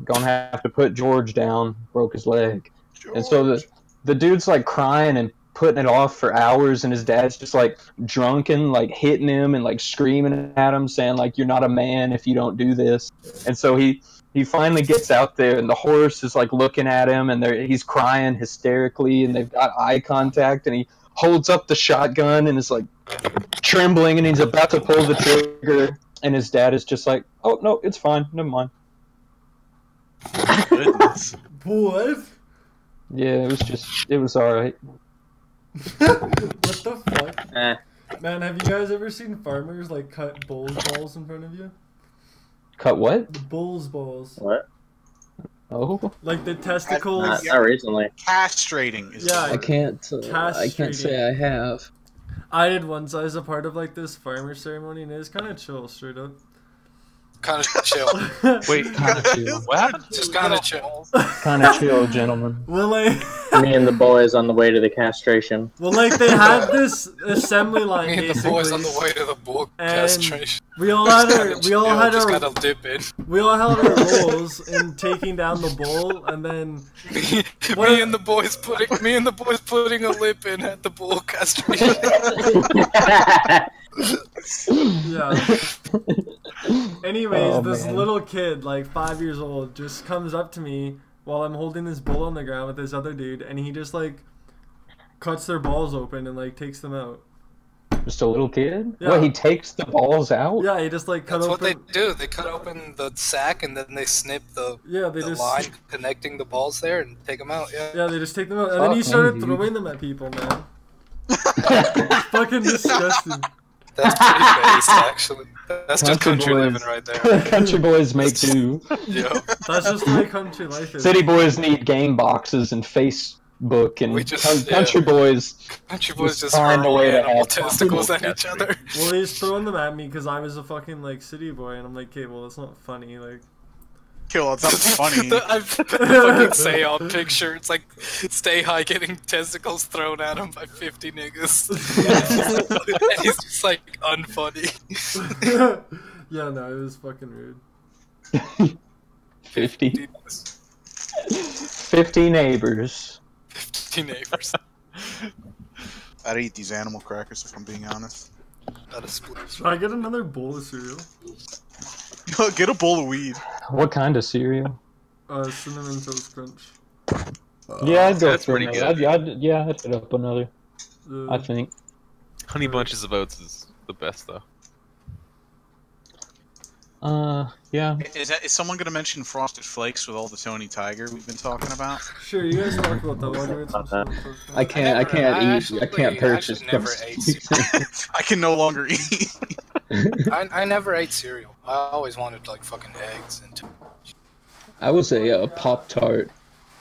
gonna have to put George down. Broke his leg. George. And so the dude's like crying and putting it off for hours, and his dad's just like drunken, like hitting him and like screaming at him, saying like, you're not a man if you don't do this. And so he finally gets out there, and the horse is like looking at him, and he's crying hysterically, and they've got eye contact, and he holds up the shotgun and is like trembling, and he's about to pull the trigger, and his dad is just like, oh no, it's fine, never mind. Goodness. What? Yeah, it was alright. What the fuck? Man, have you guys ever seen farmers like cut bull's balls in front of you? Cut what? The bull's balls. What? Oh. Like the testicles. Not recently. Castrating is I can't say I have. I did once. I was a part of like this farmer ceremony, and it was kind of chill, straight up. Kind of chill. Wait, kind of chill. What happened? Just kind of chill. Kind of chill, gentlemen. Well, like me and the boys on the way to the castration. Well, like they had this assembly line. Me and the boys on the way to the bull castration. We all had our roles in taking down the bull, and then me and the boys putting a lip in at the bull castration. Yeah. Anyways, this little kid, like 5 years old, just comes up to me while I'm holding this bull on the ground with this other dude, and he just like cuts their balls open and like takes them out. Just a little kid? Yeah. What, he takes the balls out? Yeah, he just like cut That's open. what they do. They cut open the sack and then they snip the line connecting the balls there and take them out. Yeah. Yeah, they just take them out, and then he started throwing them at people, man. It's fucking disgusting. That's pretty based, actually. That's just country living right there. Country boys make do. Yeah. That's just the way country life is. City boys need game boxes and Facebook, and country boys just find a way to have testicles at each other. Well, he's throwing them at me because I was a fucking like city boy, and I'm like, okay, well, that's not funny, like. Kill, it's not funny. I fucking say on picture, it's like stay high getting testicles thrown at him by 50 niggas. And he's just like unfunny. Yeah, no, it was fucking rude. 50 neighbors. 50 neighbors. I'd eat these animal crackers if I'm being honest. Should I get another bowl of cereal? Get a bowl of weed. What kind of cereal? Cinnamon Toast Crunch. Yeah, I'd go that's for pretty another. good. I'd hit up another. I think. Honey Bunches of Oats is the best, though. Yeah. Is someone gonna mention Frosted Flakes with all the Tony Tiger we've been talking about? Sure, you guys talk about that. Why do we talk about that? I can't purchase. I can no longer eat. I never ate cereal. I always wanted like fucking eggs and. I was a Pop-Tart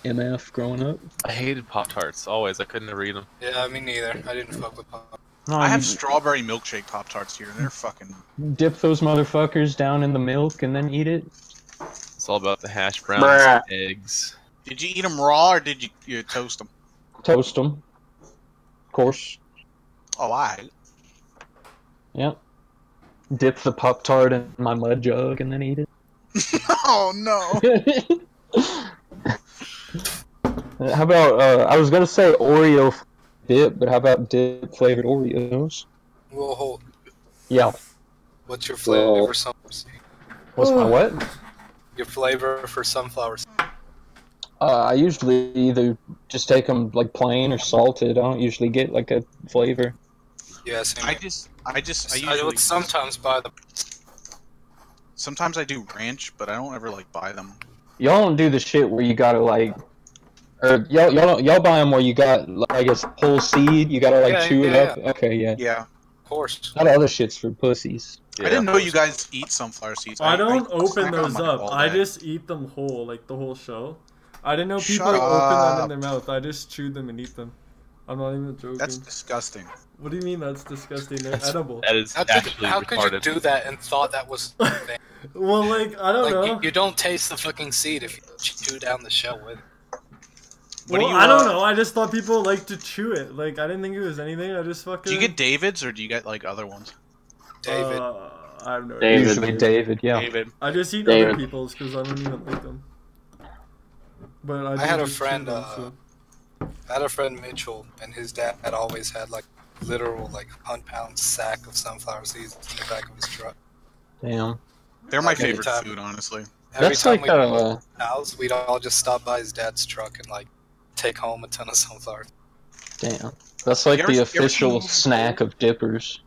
MF growing up. I hated Pop-Tarts, always. I couldn't ever eat them. Yeah, me neither. I didn't fuck with Pop. No, I have strawberry milkshake Pop-Tarts here, and they're fucking... Dip those motherfuckers down in the milk and then eat it. It's all about the hash browns and eggs. Did you eat them raw, or did you toast them? Toast them. Of course. Oh, I. Yep. Dip the Pop-Tart in my mud jug and then eat it. Oh, no. How about, I was gonna say Oreo dip, but how about dip flavored Oreos? Well, hold. Yeah. What's your flavor for sunflower seed? What's my what? Your flavor for sunflower seed. I usually either just take them like plain or salted. I don't usually get like a flavor. Yeah, same. I usually would sometimes buy them. Sometimes I do ranch, but I don't ever like buy them. Y'all don't do the shit where you gotta like, or y'all buy them where you got like a whole seed. You gotta like chew it up. Okay, yeah. Yeah. Of course. Not other shit's for pussies. Yeah, I didn't know you guys eat sunflower seeds. I don't open snack on those them up. all I day. just eat them whole, like the whole shell. I didn't know people Shut open them in up. their mouth. I just chewed them and eat them. I'm not even joking. That's disgusting. What do you mean that's disgusting? They're edible. That is actually How could retarded. you do that and thought that was... Well, like, I don't know. You don't taste the fucking seed if you chew down the shell with it. Well, I don't know. I just thought people like to chew it. Like, I didn't think it was anything. I just fucking... Do you get David's, or do you get, like, other ones? David. I have no David. idea. Usually David, yeah. David. I just eat David. other people's because I don't even like them. But I had a just chew friend, them, so. I had a friend Mitchell, and his dad had always had like literal like 100-pound sack of sunflower seeds in the back of his truck. Damn. They're my Like, every favorite time- food, honestly. Every That's time like we go to the house, we'd all just stop by his dad's truck and like take home a ton of sunflower. Damn. That's like You ever- the you ever official seen- snack of dippers.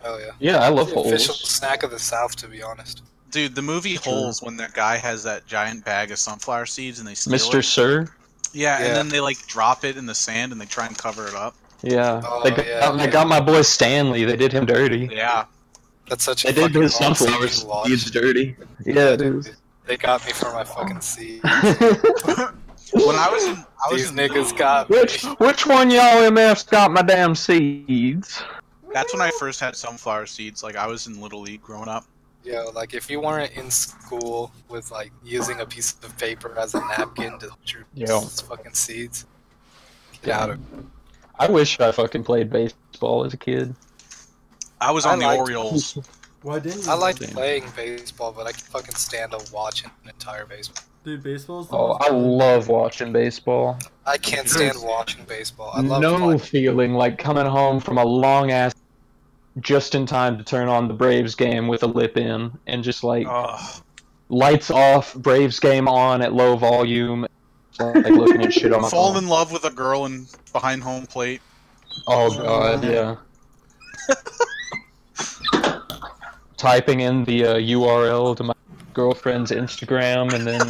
Oh yeah. Yeah, I love The official holes. snack of the South, to be honest. Dude, the movie True. Holes, when that guy has that giant bag of sunflower seeds and they steal Mr. it. Sir? Yeah, Yeah. and then they, like, drop it in the sand and they try and cover it up. Yeah. Oh, They got my boy Stanley. They did him dirty. Yeah. That's such a They did fucking his sunflower awesome thing to watch. seeds dirty. Yeah, dude. They got me for my fucking seed. When I was in... These niggas got me. Which one y'all MFs got my damn seeds? That's when I first had sunflower seeds. Like, I was in Little League growing up. Yo, like if you weren't in school with like using a piece of paper as a napkin to hold your Yeah. fucking seeds, get out of it. I wish I fucking played baseball as a kid. I was on the liked- Orioles. Why didn't you? I liked Damn. playing baseball, but I can fucking stand up watching an entire baseball. Dude, baseball's the Oh, most I love watching baseball. I can't stand watching baseball. I love No playing. feeling like coming home from a long ass just in time to turn on the Braves game with a lip in and just like Ugh. lights off, Braves game on at low volume, like looking at shit on my Fall phone. in love with a girl in behind home plate. Oh god, yeah. Typing in the URL to my girlfriend's Instagram and then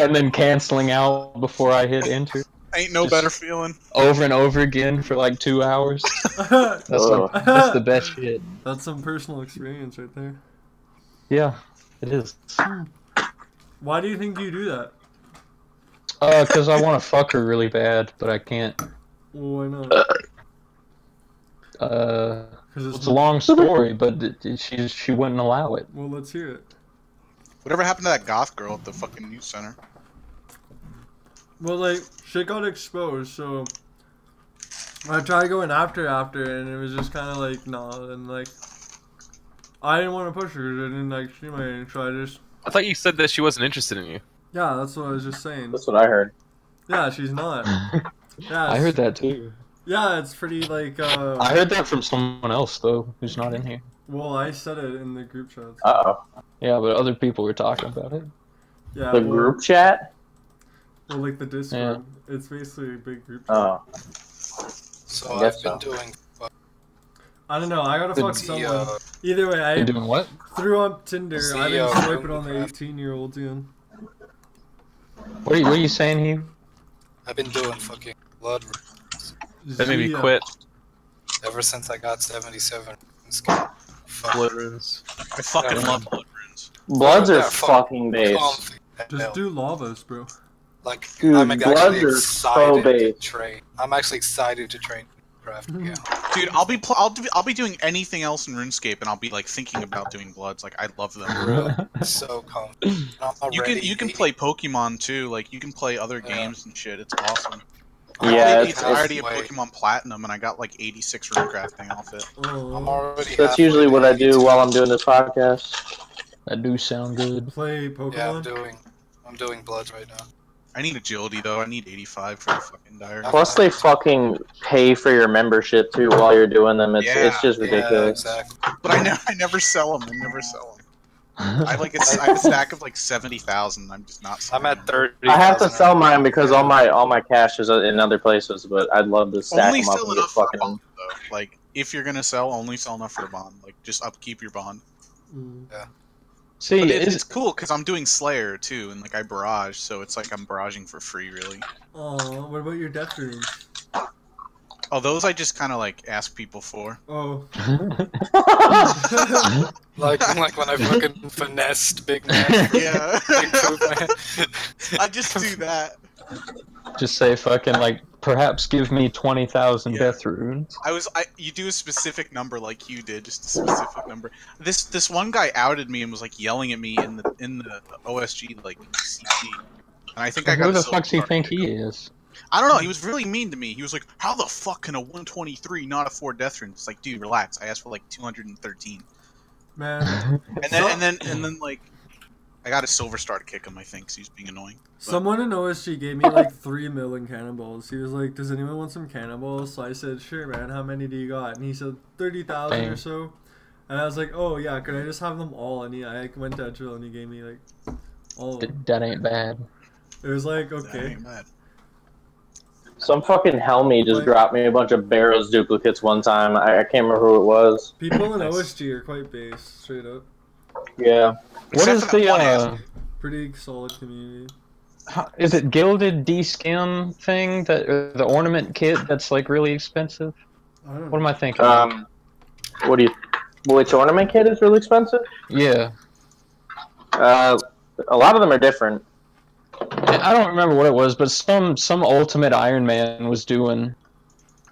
and then canceling out before I hit enter. Ain't no better feeling. Over and over again for like 2 hours. That's the best shit. That's some personal experience right there. Yeah, it is. Why do you think you do that? Because I want to fuck her really bad, but I can't. Well, why not? It's a long story, but she wouldn't allow it. Well, let's hear it. Whatever happened to that goth girl at the fucking news center? Well, like, shit got exposed, so I tried going after, and it was just kind of like, nah, and like, I didn't want to push her, I didn't like stream my so I just... I thought you said that she wasn't interested in you. Yeah, that's what I was just saying. That's what I heard. Yeah, she's not. Yeah, I heard that too. Yeah, it's pretty like, I heard that from someone else, though, who's not in here. Well, I said it in the group chat. Uh-oh. Yeah, but other people were talking about it. Yeah, The group chat? Well, like the Discord. Yeah. It's basically a big group chat. Oh. So I've been doing... I don't know, I gotta fuck someone. Either way, You're doing what? Through up Tinder, I've been swiping on the 18-year-olds again. What are you saying, Hugh? I've been doing fucking blood. That made me quit. Ever since I got 77. Blood runes. I fucking love blood runes. Bloods are fucking base. Just do lavas, bro. Like, dude, I'm actually excited so to train. I'm actually excited to train craft. Yeah. Dude, I'll be doing anything else in RuneScape, and I'll be like thinking about doing bloods. Like, I love them. So confident. You can play Pokemon too. Like, you can play other games and shit. It's awesome. Yeah, it's already a Pokemon Platinum, and I got like 86 runecrafting off it. I'm already. That's usually what I do while I'm doing this podcast. That do sound good. Play Pokemon. Yeah, I'm doing bloods right now. I need agility though. I need 85 for the fucking diary. Plus, they fucking pay for your membership too while you're doing them. It's just ridiculous. Yeah, exactly. But I never sell them. I never sell them. I have a stack of like 70,000. I'm just not. I'm at 30. I have to sell mine because all my cash is in other places. But I'd love to stack only them up sell and get enough for a fucking. bond, though. Like, if you're gonna sell, only sell enough for a bond. Like, just upkeep your bond. Yeah. See, but it's cool because I'm doing Slayer too, and like I barrage, so it's like I'm barraging for free, really. Oh, what about your death runes? Oh, those I just kind of like ask people for. Oh. like when I fucking finessed Big Man. Yeah. Bigpoopman. I just do that. Just say fucking like, perhaps give me 20,000 death runes. You do a specific number like you did, just a specific number. This one guy outed me and was like yelling at me in the OSG like CT, and I think I got. Who the fuck do you think he is? I don't know. He was really mean to me. He was like, "How the fuck can a 123 not afford death runes?" It's like, dude, relax. I asked for like 213. Man. And then like, I got a silver star to kick him. I think 'cause he was being annoying. But... Someone in OSG gave me like 3 million cannonballs. He was like, "Does anyone want some cannonballs?" So I said, "Sure, man. How many do you got?" And he said 30,000 or so. And I was like, "Oh yeah, could I just have them all?" And I went to Edgeville and he gave me like all of them. That ain't bad. It was like, okay. That ain't bad. Some fucking helmy just dropped me a bunch of Barrows duplicates one time. I can't remember who it was. People in OSG are quite base, straight up. Yeah. What is the pretty solid community. Is it gilded D-skin thing that the ornament kit that's like really expensive? I don't know. What am I thinking? Which ornament kit is really expensive? Yeah. A lot of them are different. I don't remember what it was, but some Ultimate Iron Man was doing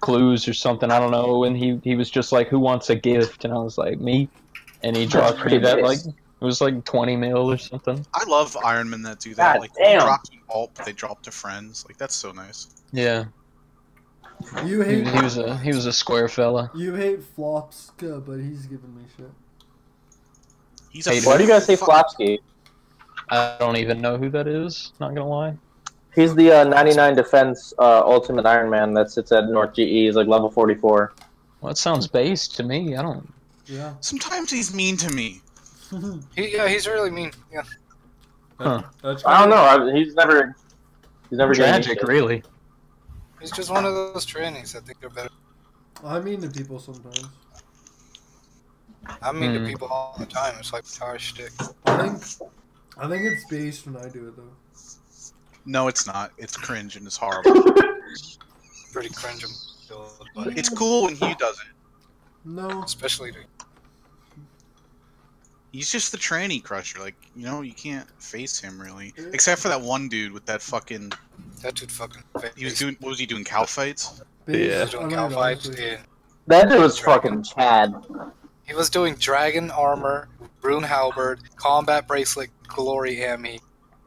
clues or something. I don't know, and he was just like, "Who wants a gift?" And I was like, "Me." And he dropped me that like it was like 20 mil or something. I love Iron Men that do that. God like damn. They drop to alt, but they drop to friends. Like that's so nice. Yeah. You hate He was a square fella. You hate Flopska, but he's giving me shit. Why do you guys say Flopsky? I don't even know who that is, not gonna lie. He's the 99 defense Ultimate Iron Man that sits at North GE. He's like level 44. Well, it sounds base to me. I don't... Yeah. Sometimes he's mean to me. He's really mean. Yeah. Huh. I don't know. He's never tragic, really. He's just one of those trannies. I think they're better. I mean to people sometimes. I mean to people all the time. It's like power shtick. I think it's based when I do it though. No, it's not. It's cringe and it's horrible. Pretty cringe. But It's cool when he does it. No. especially to He's just the tranny crusher. Like, you know, you can't face him really, except for that one dude with that fucking. that dude fucking. He was doing. What was he doing? Cow fights. He Yeah. was doing cow fights. Yeah. That dude was fucking Chad. He was doing dragon armor, rune halberd, combat bracelet, glory hammy,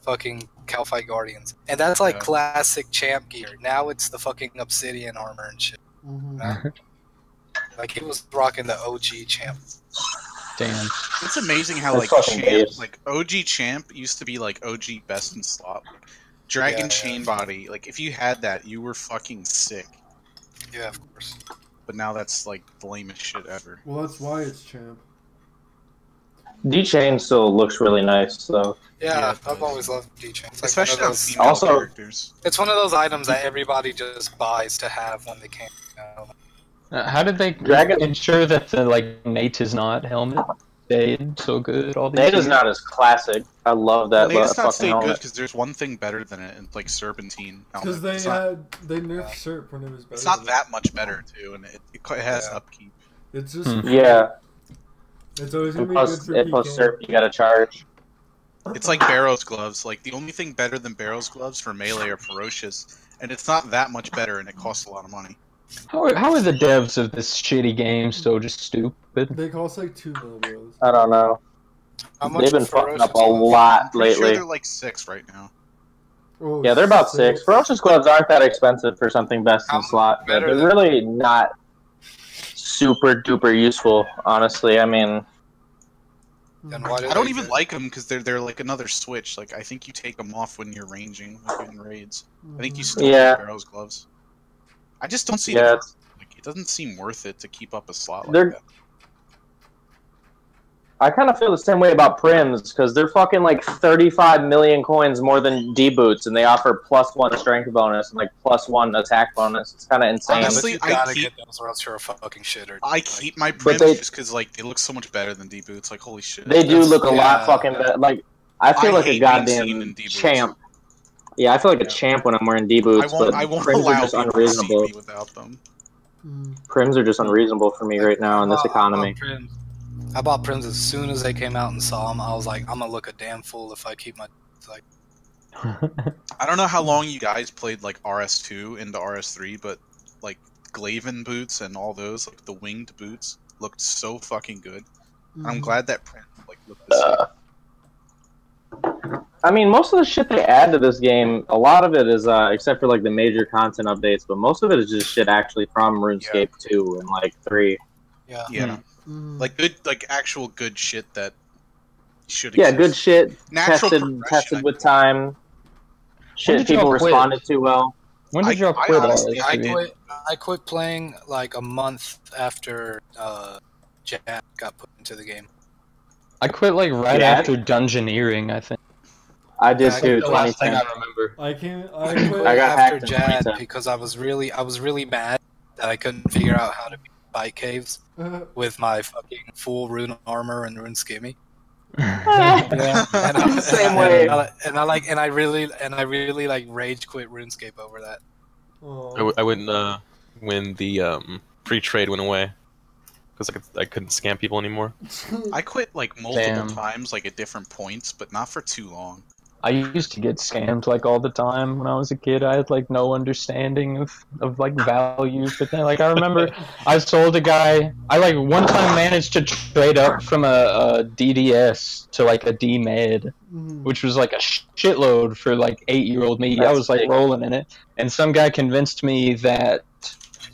fucking cow fight guardians, and that's like classic champ gear. Now it's the fucking obsidian armor and shit. Mm-hmm. Like he was rocking the OG champ. Damn. It's amazing how That's like fucking champ, base. like OG champ used to be like OG best in slot. Dragon chain body. Like if you had that, you were fucking sick. Yeah, of course. But now that's like the lamest shit ever. Well, that's why it's champ. D-Chain still looks really nice, though. Yeah, I've always loved D-Chain. Like Especially on those, female Also- characters. it's one of those items that everybody just buys to have when they can. You know? How did they Dragon- ensure that the like Nate is not helmet stayed so good? All these Nate is years? not as classic. I love that Well, it's not fucking stay good helmet. because there's one thing better than it, and it's like serpentine. Because helmet. they nerfed Serp when it was better. It's not than that much better too, and it has upkeep. it. It's just Yeah, it's always gonna and be plus, good for plus PK. Serp, you gotta charge. It's like Barrow's gloves. Like the only thing better than Barrow's gloves for melee are ferocious, and it's not that much better, and it costs a lot of money. How are the devs of this shitty game so just stupid? They cost like 2 mil, bros. I don't know. How much They've been Ferocious fucking up a gloves? lot Pretty sure lately. they're like 6 right now. Oh, Yeah, they're about 6. Ferocious gloves aren't that expensive for something best How in slot, but better they're than- really not super duper useful, honestly. I mean, Then why do I don't they even do- like them because they're like another switch. Like I think you take them off when you're ranging, like in raids. I think you still Yeah. need Barrow's gloves. I just don't see Yeah, it. Like, it doesn't seem worth it to keep up a slot like They're- that. I kind of feel the same way about Prims, because they're fucking like 35 million coins more than D-Boots, and they offer +1 strength bonus and like +1 attack bonus. It's kind of insane. Honestly, Yeah, but you gotta I keep- get those or else you're a fucking shitter. I keep my Prims they- just because like they look so much better than D boots. Like holy shit. They do look a Yeah. lot fucking better. Like, I feel like a hate being seen in goddamn D-Boots. champ. Yeah, I feel like a champ when I'm wearing D-Boots, but I won't Prims are allow just people to see unreasonable. me without them. Prims are just unreasonable for me right now in this economy. I bought Prims as soon as they came out and saw them. I was like, I'm gonna look a damn fool if I keep my like. I don't know how long you guys played like RS2 into RS3, but like Glaven boots and all those, like the winged boots, looked so fucking good. And I'm glad that print like looked this way. I mean, most of the shit they add to this game, a lot of it is, except for like the major content updates, but most of it is just shit actually from RuneScape 2 and like 3. Yeah. Yeah, Mm. like good, like actual good shit that should. Yeah, exist. good shit, Natural tested progression, with time. Shit did y'all people quit? responded to well. When did y'all I quit honestly- RS3? I quit playing like a month after Jack got put into the game. I quit like right Yeah. after Dungeoneering, I think. I did Yeah, too, The last thing 2010. I remember. I quit. I got after hacked in Jad 2010. because I was really mad that I couldn't figure out how to beat fight caves with my fucking full rune armor and rune skimmy. Yeah. And Same way. And I really like rage quit RuneScape over that. Oh. I wouldn't when the free trade went away because I couldn't scam people anymore. I quit like multiple Damn. times, like at different points, but not for too long. I used to get scammed like all the time when I was a kid. I had like no understanding of like value, but then like I remember I sold a guy. I like one time managed to trade up from a DDS to like a D-Med, which was like a shitload for like 8-year-old me. I That's was like sick. rolling in it, and some guy convinced me that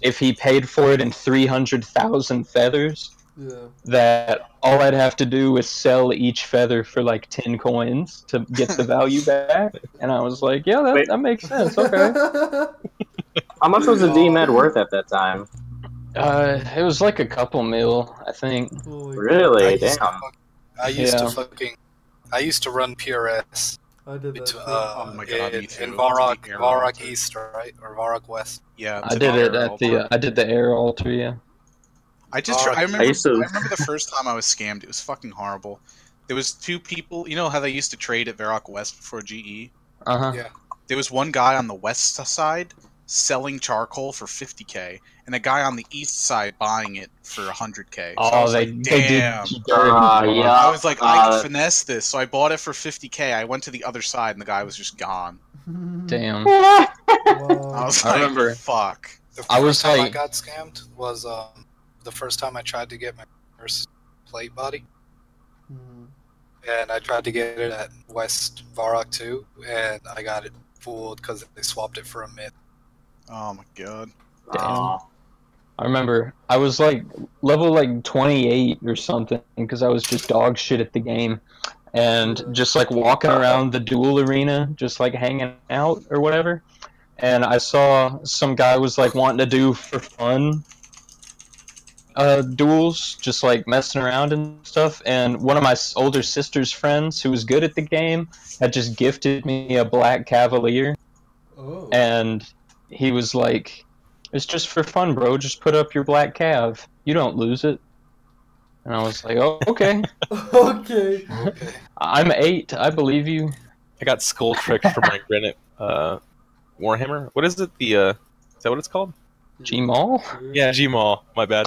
if he paid for it in 300,000 feathers, Yeah. that all I'd have to do was sell each feather for like 10 coins to get the value back. And I was like, yeah, Wait. that makes sense. Okay. How much was a D-Med worth at that time? It was like a couple mil, I think. Holy Really? used to Damn. I used to run PRS I did that. between, too. Oh my God, me too. in Varrock, The air Varrock altar. East, right? Or Varrock West. Yeah, I to did the it air at altar. I did the air altar, yeah. I remember the first time I was scammed. It was fucking horrible. There was two people. You know how they used to trade at Varrock West before GE? Yeah. There was one guy on the west side selling charcoal for 50K, and a guy on the east side buying it for 100K. So I was like, damn. I was like, I can finesse this. So I bought it for 50K. I went to the other side, and the guy was just gone. Damn. I was like, remember. Fuck. The first time I got scammed was the first time I tried to get my first plate body. And I tried to get it at West Varrock 2, and I got it fooled because they swapped it for a myth. Oh my god. Damn. I remember I was like level like 28 or something because I was just dog shit at the game and just like walking around the duel arena just like hanging out or whatever, and I saw some guy was like wanting to do for fun duels, just like messing around and stuff, and one of my older sister's friends who was good at the game had just gifted me a black cavalier. And he was like, it's just for fun, bro, just put up your black cav, you don't lose it. And I was like, oh, okay. Okay. I'm 8, I believe you. I got skull tricked for my granite Warhammer. What is it? Is that what it's called? G-Maul? Yeah, G-Maul. My bad.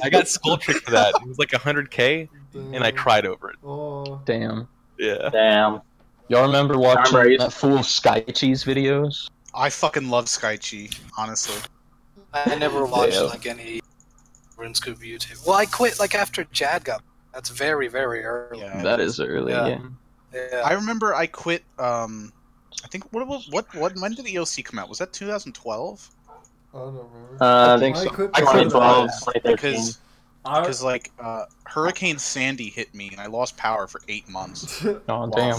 I got skull tricked for that. It was like 100K, and I cried over it. Oh. Damn. Yeah. Damn. Y'all remember watching that fool Sky Cheese videos? I fucking love Skychi, honestly. I never watched like any RuneScape YouTube. Well, I quit like after Jad got. That's very, very early. Yeah, that is early. Yeah. I remember I quit. I think when did EOC come out? Was that 2012? I don't remember. I think so. I quit 2012, 2013. Because like Hurricane Sandy hit me and I lost power for 8 months. Oh damn!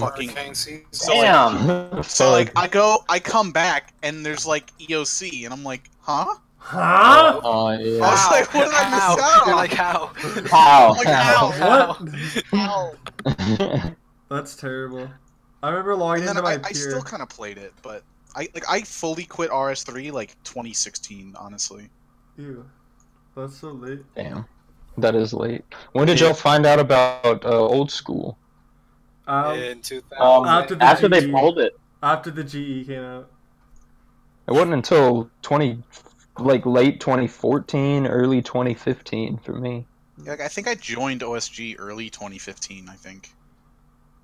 So like I come back and there's like EOC and I'm like, huh? Huh? Oh yeah. I was like, what did I miss out? You're like how? How? Like, how? What? That's terrible. I remember logging into my I still kind of played it, but I fully quit RS3 like 2016, honestly. Ew, that's so late. Damn. That is late. When did y'all find out about old school? In 2000. After they pulled it. After the GE came out. It wasn't until late 2014, early 2015 for me. Yeah, like, I think I joined OSG early 2015. I think.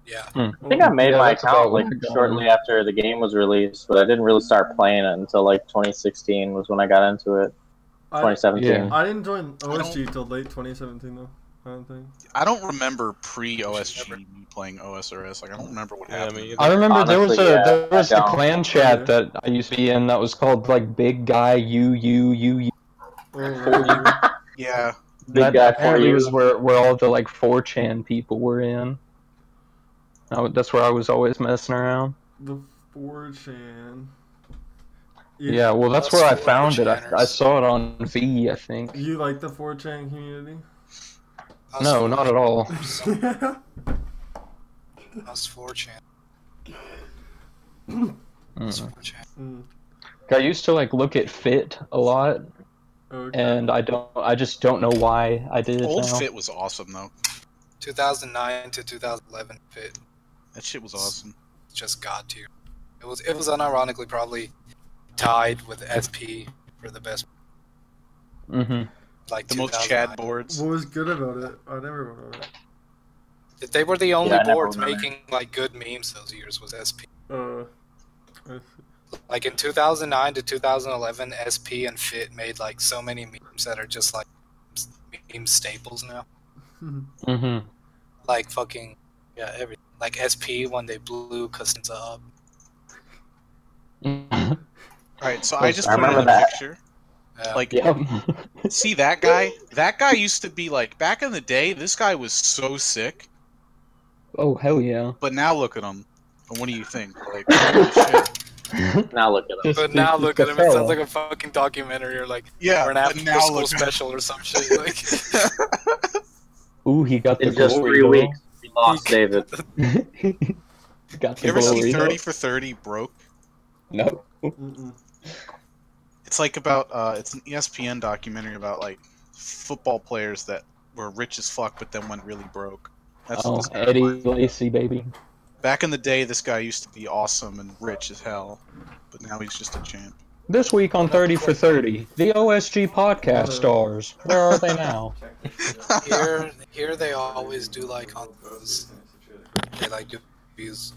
Yeah. I think I made my account like shortly after the game was released, but I didn't really start playing it until like 2016 was when I got into it. 2017. I didn't join OSG till late 2017 though. I don't think. I don't remember pre-OSG playing OSRS. Like I don't remember what happened. I remember honestly, there was a clan chat that I used to be in that was called like Big Guy U. Yeah. Big Guy apparently was where all the like 4chan people were in. That's where I was always messing around. The 4chan. Yeah, well, that's where I found it. I saw it on V, I think. You like the 4chan community? No, not at all. Us 4chan. I used to like look at Fit a lot, and I just don't know why I did it. Old Fit was awesome though. 2009 to 2011 Fit. That shit was awesome. Just god tier. It was unironically probably tied with SP for the best. Like the most Chad boards. What was good about it? I never remember it. They were the only boards making like good memes those years was SP. Like in 2009 to 2011, SP and Fit made like so many memes that are just like meme staples now. Like fucking everything. Like SP when they blew Costanza up. Alright, so I just put in a picture. Like, see that guy? That guy used to be like, back in the day, this guy was so sick. Oh, hell yeah. But now look at him. And what do you think? Like, holy shit. Now look at him. But now look at him. It sounds like a fucking documentary or like, or an after-school special or some shit. Like. Ooh, he got the in just 3 weeks. We lost David. Got the you ever see 30 for 30 broke? No. It's like about it's an ESPN documentary about like football players that were rich as fuck, but then went really broke. That's Oh, what this guy Eddie reminds me of. Lacy, baby. Back in the day, this guy used to be awesome and rich as hell, but now he's just a champ. This week on 30 for 30, the OSG Podcast stars. Where are they now? Here they always do like on those. They like do these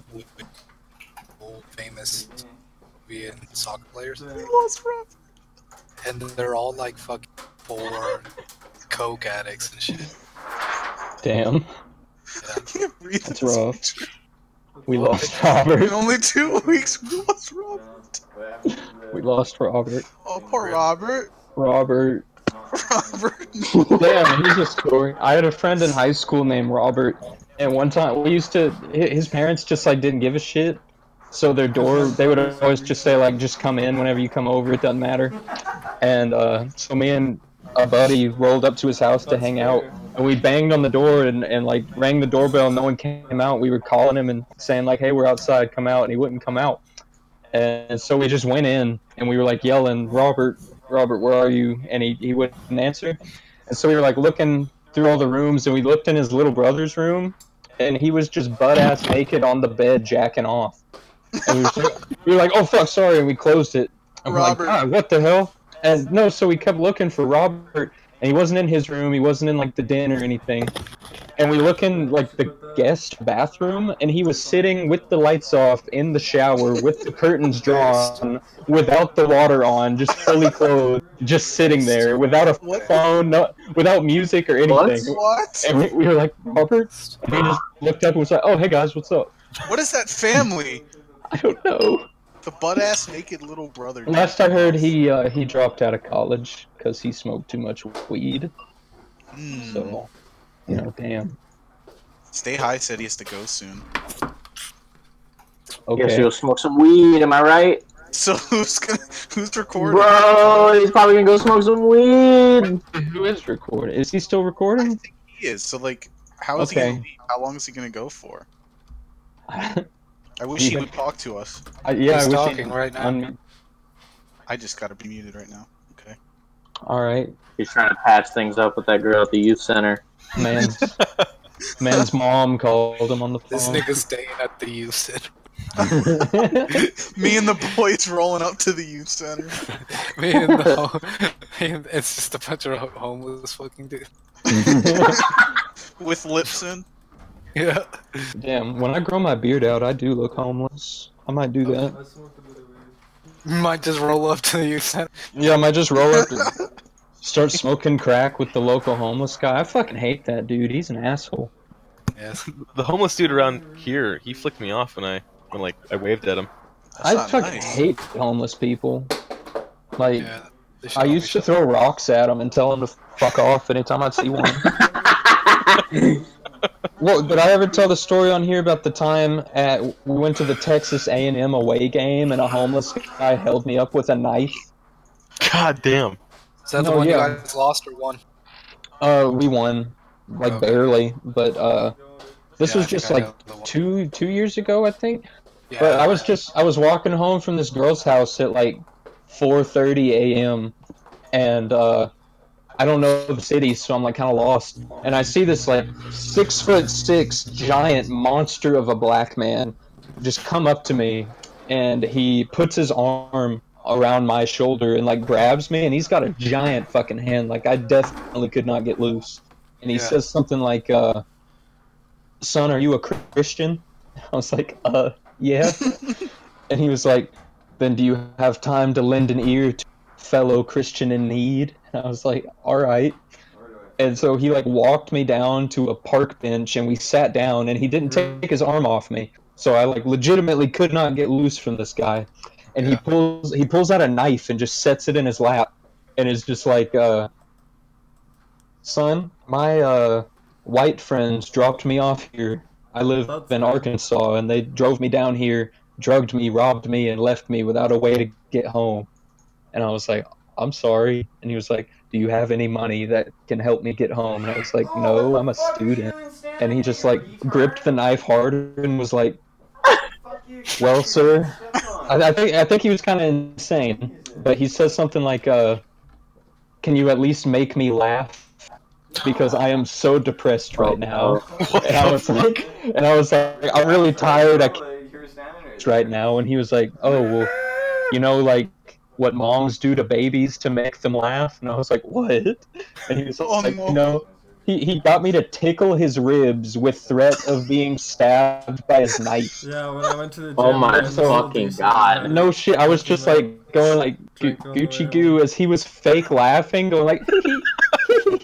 old famous Korean soccer players. We lost Rob. And they're all like fucking poor coke addicts and shit. Damn, I can't breathe. that's rough. We lost Robert. In only 2 weeks, we lost Robert. We lost Robert. Oh, poor Robert. Robert. Robert. Damn, here's a story. I had a friend in high school named Robert, and one time his parents just like didn't give a shit. So their door, they would always just say like, just come in whenever you come over, it doesn't matter. And so me and a buddy rolled up to his house to hang out, and we banged on the door and like rang the doorbell. No one came out. We were calling him and saying like, hey, we're outside, come out, and he wouldn't come out. And so we just went in and we were like yelling, Robert, where are you? And he wouldn't answer. And so we were like looking through all the rooms, and we looked in his little brother's room, and he was just butt-ass naked on the bed jacking off. And we were like, oh fuck, sorry, and we closed it. And we're like, God, what the hell? And no, so we kept looking for Robert, and he wasn't in his room, he wasn't in like the den or anything. And we look in like the guest bathroom, and he was sitting with the lights off in the shower with the curtains drawn, without the water on, just fully clothed, just sitting there without a phone, without music or anything. What? And we were like, Robert? And he just looked up and was like, oh, hey guys, what's up? What is that family? I don't know. The butt-ass naked little brother. Last I heard, he dropped out of college because he smoked too much weed. So, you know, damn. Stay High said he has to go soon. Okay. Guess you'll smoke some weed, am I right? So who's recording? Bro, he's probably gonna go smoke some weed. Who is recording? Is he still recording? I think he is. So like, how is he gonna leave? How long is he gonna go for? I wish he would talk to us. Yeah, he's I wish talking right now. I just gotta be muted right now. Okay. All right. He's trying to patch things up with that girl at the youth center. Man's mom called him on the phone. This nigga's staying at the youth center. Me and the boys rolling up to the youth center. It's just a bunch of homeless fucking dudes. With lips in. Yeah. Damn, when I grow my beard out, I do look homeless. I might do that. You might just roll up to the youth center. Yeah, I might just roll up and start smoking crack with the local homeless guy. I fucking hate that dude. He's an asshole. Yes. The homeless dude around here, he flicked me off when I waved at him. I fucking hate homeless people. Like, I used to throw rocks at them and tell them to fuck off anytime I'd see one. Well, did I ever tell the story on here about the time we went to the Texas A&M away game and a homeless guy held me up with a knife? God damn. Is that the one you guys lost or won? We won, like barely, but this was just like two years ago, I think. Yeah. But I was walking home from this girl's house at like 4:30 a.m. and I don't know the city, so I'm like kind of lost. And I see this like 6'6" giant monster of a black man just come up to me, and he puts his arm around my shoulder and like grabs me, and he's got a giant fucking hand. Like I definitely could not get loose. And he says something like, "Son, are you a Christian?" I was like, yeah. And he was like, "Then do you have time to lend an ear to a fellow Christian in need?" And I was like, all right. And so he like walked me down to a park bench, and we sat down, and he didn't take his arm off me. So I like legitimately could not get loose from this guy. And he pulls out a knife and just sets it in his lap, and is just like, "Son, my white friends dropped me off here. I live in Arkansas, and they drove me down here, drugged me, robbed me, and left me without a way to get home." And I was like, "I'm sorry." And he was like, "Do you have any money that can help me get home?" And I was like, "No, I'm a student." And he just like gripped the knife harder and was like, "Well, sir," I think he was kind of insane, but he says something like, can you at least make me laugh? Because I am so depressed right now. And I was like, I'm really tired. I can't right now. And he was like, oh, well, you know, like what moms do to babies to make them laugh. And I was like, what? And he was like, no. you know, he got me to tickle his ribs with threat of being stabbed by his knife. Yeah, when I went to the gym. Oh my fucking god. No shit, I was just like going like Gucci goo as he was fake laughing, going like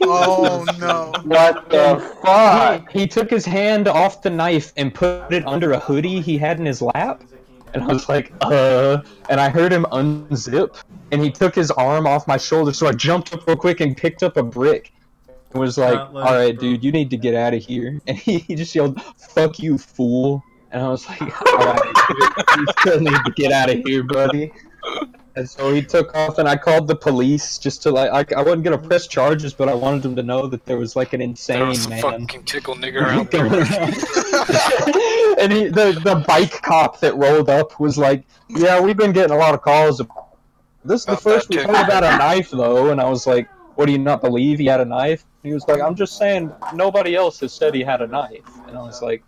Oh no. What the fuck? He took his hand off the knife and put it under a hoodie he had in his lap. And I was like, and I heard him unzip, and he took his arm off my shoulder, so I jumped up real quick and picked up a brick. And was like, alright, dude, you need to get out of here. And he just yelled, fuck you, fool. And I was like, alright, you still need to get out of here, buddy. And so he took off, and I called the police just to, like, I wasn't gonna press charges, but I wanted them to know that there was, like, an insane some man. fucking tickle nigger out there. And the bike cop that rolled up was like, yeah, we've been getting a lot of calls. This is the first we've heard about a knife, though. And I was like, what, do you not believe he had a knife? And he was like, I'm just saying, nobody else has said he had a knife. And I was like,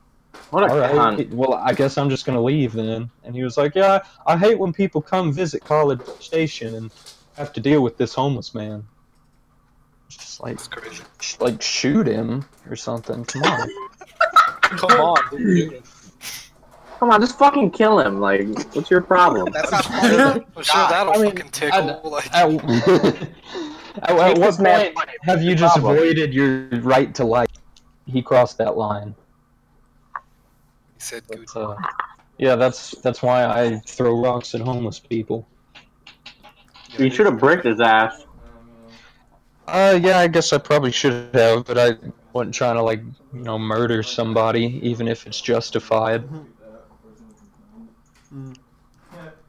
What a all right, cunt. well, I guess I'm just going to leave then. And he was like, yeah, I hate when people come visit College Station and have to deal with this homeless man. Just like, That's crazy. like shoot him or something. Come on. Come on, dude. Come on, just fucking kill him. Like, what's your problem? That's not part of it. I'm sure that'll I mean, fucking tickle. Like, At what point have you just voided your right to life? He crossed that line. he said, good. But, yeah, that's why I throw rocks at homeless people. You should have bricked his ass. Yeah, I guess I probably should have, but I wasn't trying to, like, you know, murder somebody, even if it's justified.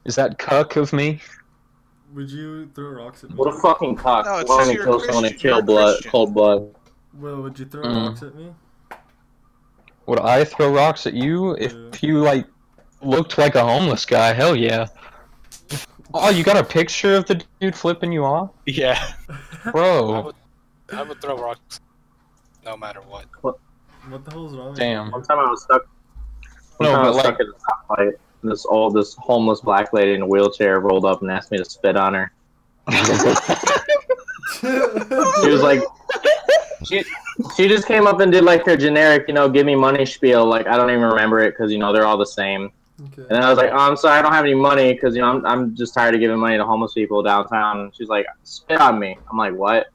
Is that cuck of me? Would you throw rocks at me? What a fucking cock. No, it's Wanting just to you're kill a someone and Christian. kill You're a blood, Christian. cold blood. Will, would you throw rocks at me? Would I throw rocks at you if you, like, looked like a homeless guy? Hell yeah. Oh, you got a picture of the dude flipping you off? Yeah. Bro. I would throw rocks no matter what. What the hell's wrong with Damn. One time I was stuck. No, I but was like, stuck at a stoplight. This homeless black lady in a wheelchair rolled up and asked me to spit on her. She was like, she just came up and did like her generic, you know, give me money spiel. Like, I don't even remember it because, you know, they're all the same. Okay. And then I was like, oh, I'm sorry, I don't have any money because, you know, I'm just tired of giving money to homeless people downtown. And she's like, spit on me. I'm like, what?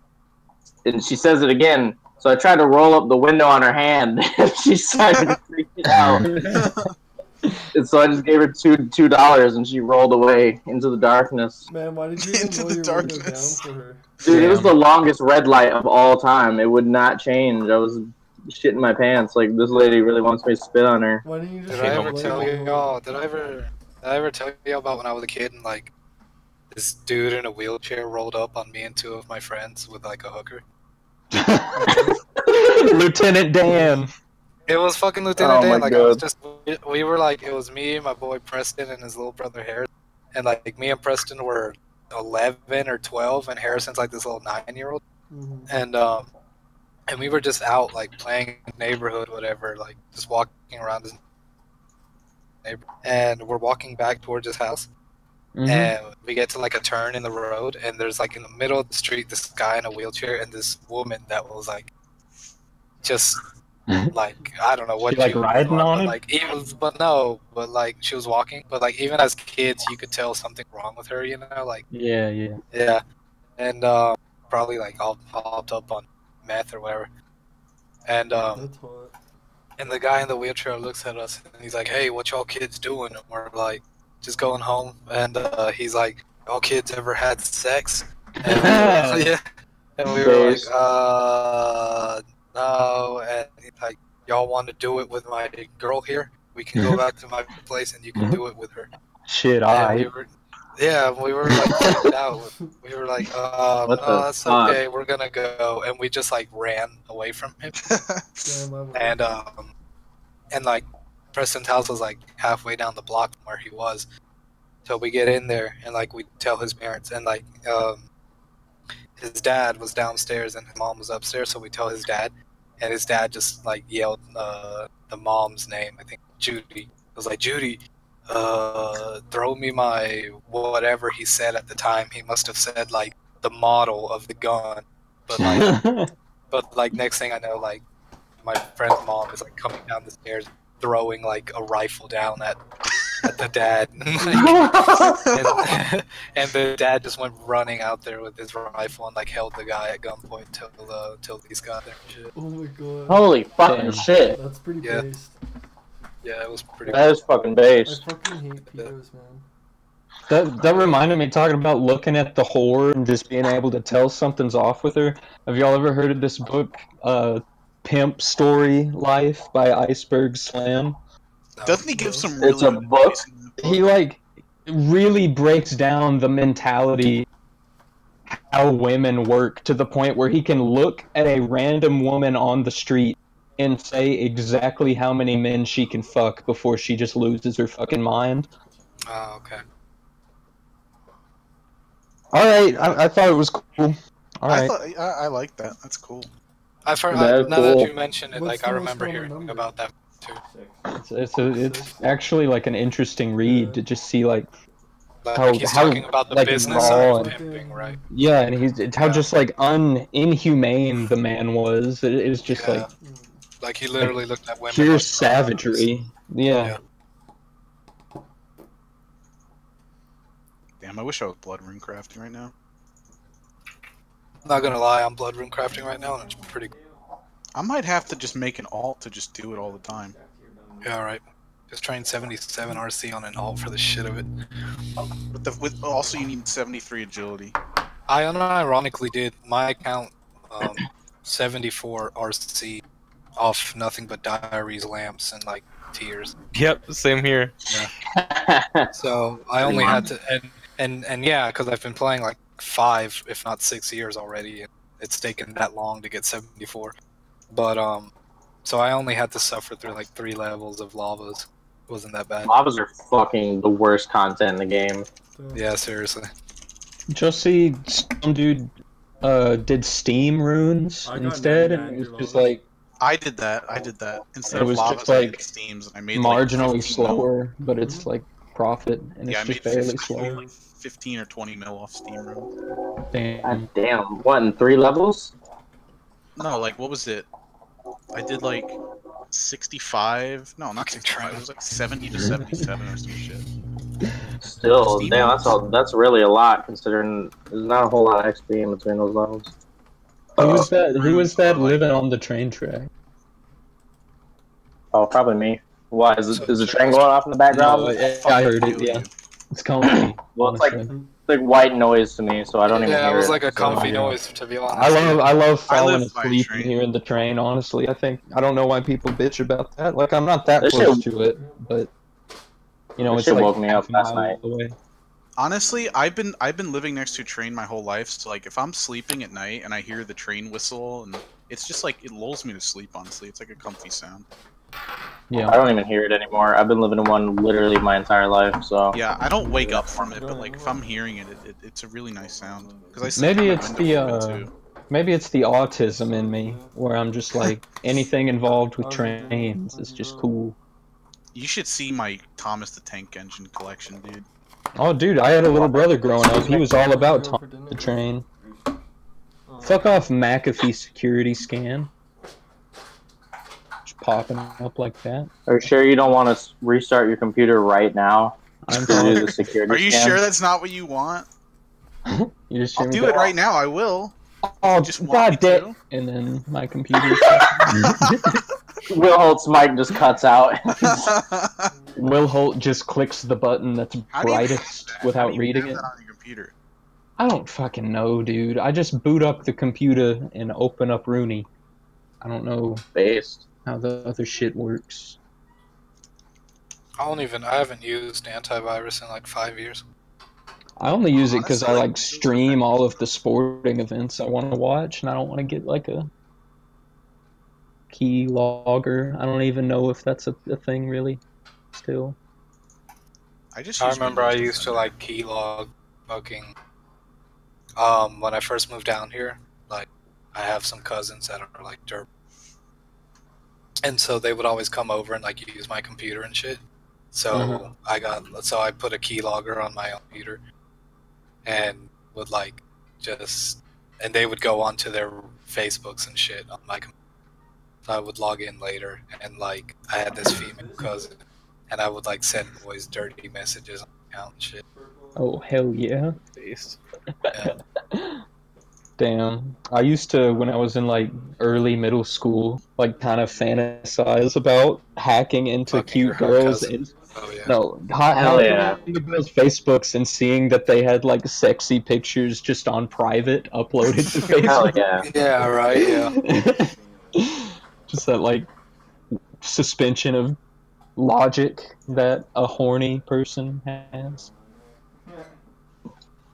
And she says it again. So I tried to roll up the window on her hand, and she started freaking out. And so I just gave her $2, and she rolled away into the darkness. Man, why did you even Into roll the your window darkness. down for her? Dude, it was the longest red light of all time. It would not change. I was shitting my pants. Like, this lady really wants me to spit on her. Why didn't you just Did I ever roll tell your y'all? Did I ever tell you about when I was a kid and like this dude in a wheelchair rolled up on me and two of my friends with like a hooker? Lieutenant Dan. It was fucking Lieutenant Oh Dan. my Like, I was God. just, we were like, it was me, my boy Preston, and his little brother Harrison. And like, me and Preston were 11 or 12, and Harrison's like this little 9-year-old. Mhm. And we were just out like playing in the neighborhood, whatever, like just walking around this neighborhood. And we're walking back towards his house. And we get to like a turn in the road, and there's like in the middle of the street this guy in a wheelchair and this woman that was like just like I don't know what She, like, was riding but, on it? like even but like she was walking, but like even as kids you could tell something wrong with her, you know, like Yeah. and probably like all popped up on meth or whatever. And That's hot. and the guy in the wheelchair looks at us and he's like, hey, what y'all kids doing? And we're like, just going home. And he's like, y'all kids ever had sex? And yeah. And we were like, no. And he's like, y'all want to do it with my girl here? We can go back to my place and you can do it with her. Shit, And we were like freaked out. We were like, no, that's okay, we're gonna go. And we just like ran away from him. Damn, And like Preston's house was like halfway down the block from where he was. So we get in there and like we tell his parents, and like his dad was downstairs and his mom was upstairs, so we tell his dad, and his dad just like yelled the mom's name, I think Judy. I was like, Judy, throw me my whatever he said at the time. He must have said like the model of the gun, but like next thing I know, like my friend's mom is like coming down the stairs throwing like a rifle down at the dad. and the dad just went running out there with his rifle and like held the guy at gunpoint till these got there and shit. Oh my god. Holy fucking shit. That's pretty Yeah. based. Yeah, it was pretty That is fucking I based. fucking hate pedos, man. That reminded me, talking about looking at the whore and just being able to tell something's off with her. Have y'all ever heard of this book, Pimp Story Life by Iceberg Slam? Doesn't he give some really It's a good book? advice in the book? He like really breaks down the mentality, how women work, to the point where he can look at a random woman on the street and say exactly how many men she can fuck before she just loses her fucking mind. Oh, okay. Alright, I thought it was cool. Alright. I like that. That's cool. I've heard, Very now that cool. you mention it, What's like I the most remember common hearing number? about that too. It's actually like an interesting read to just see like Like How- he's how, talking about the like, business raw side of and- pimping, right? yeah, and it's how Yeah. just like inhumane the man was. It's just Yeah. like Like he literally looked at women. pure like savagery. Yeah. Damn, I wish I was blood rune crafting right now. Not gonna lie, I'm blood rune crafting right now, and it's pretty cool. I might have to just make an alt to just do it all the time. Yeah, alright. Just train 77 RC on an alt for the shit of it. But also you need 73 agility. I unironically did my account 74 RC off nothing but diaries, lamps, and like tears. Yep, same here. So I only had to, and yeah, because I've been playing like 5, if not 6 years already, and it's taken that long to get 74. But so I only had to suffer through like 3 levels of lavas. It wasn't that bad. Lavas are fucking the worst content in the game. Yeah, seriously. Just see some dude did steam runes I got instead, 99 and it was through just lava. like I did that. Instead It of was lavas, just I like did steams, and I made like marginally 15 mil. slower, but it's like profit, and Yeah, I it's made just barely 15, slower. like 15 or 20 mil off steam rune. Damn. God damn. What, in 3 levels? No, like what was it? I did like 65. No, not 65. It was like 70 to 77 or some shit. Still, Steam damn, levels? that's really a lot, considering there's not a whole lot of XP in between those levels. Who was that? Who runes was that are, like- living on the train track? Oh, probably me. Why, is the train going off in the background? No, I heard it. Yeah, it's comfy. Well, it's like honestly. white noise to me, so I don't even Yeah, hear it was it. like a So, comfy yeah. noise, to be honest. I love falling live by asleep train. here in the train. Honestly, I don't know why people bitch about that. Like, I'm not that This close shit- to it, but you know, This it's shit like woke me up half a last mile night. away. Honestly, I've been living next to a train my whole life, so like if I'm sleeping at night and I hear the train whistle, and it's just like it lulls me to sleep. Honestly, it's like a comfy sound. Yeah. I don't even hear it anymore. I've been living in one literally my entire life, so. Yeah, I don't wake up from it, but like if I'm hearing it, it's a really nice sound. Because I sleep Maybe with my it's window the, open, too. Maybe it's the autism in me, where I'm just like, anything involved with trains is just cool. You should see my Thomas the Tank Engine collection, dude. Oh, dude, I had a little brother growing up. He was all about the train. Fuck off, McAfee security scan. Just popping up like that. Are you sure you don't want to restart your computer right now I'm to do fine. the security Are you scan? sure that's not what you want? You just I'll hear me do go, it right now. I will. Oh, Just want god me damn! to? And then my computer. Will Holt's mic just cuts out. Will Holt just clicks the button that's How do you have brightest that? How without do you reading have it. that on your computer? I don't fucking know, dude. I just boot up the computer and open up Rooney. I don't know Based. how the other shit works. I haven't used antivirus in like 5 years. I only use it because I Honestly, like stream all of the sporting events I want to watch, and I don't want to get like a key logger. I don't even know if that's a thing really. Still, I just. I use remember I Windows used to Defender. like keylog fucking when I first moved down here, like, I have some cousins that are like dirt, and so they would always come over and like use my computer and shit. So I put a keylogger on my own computer, and would like and they would go onto their Facebooks and shit on my computer. So I would log in later, and like I had this female cousin, and I would like send boys dirty messages on the account and shit. Oh hell yeah! Yeah. Damn, I used to, when I was in like early middle school, like kind of fantasize about hacking into Fucking cute your hot girls. cousin. Oh yeah. No, Hell yeah. into girls' Facebooks and seeing that they had like sexy pictures just on private uploaded to Facebook. Hell yeah. Yeah. Right. Yeah. Just that like suspension of logic that a horny person has.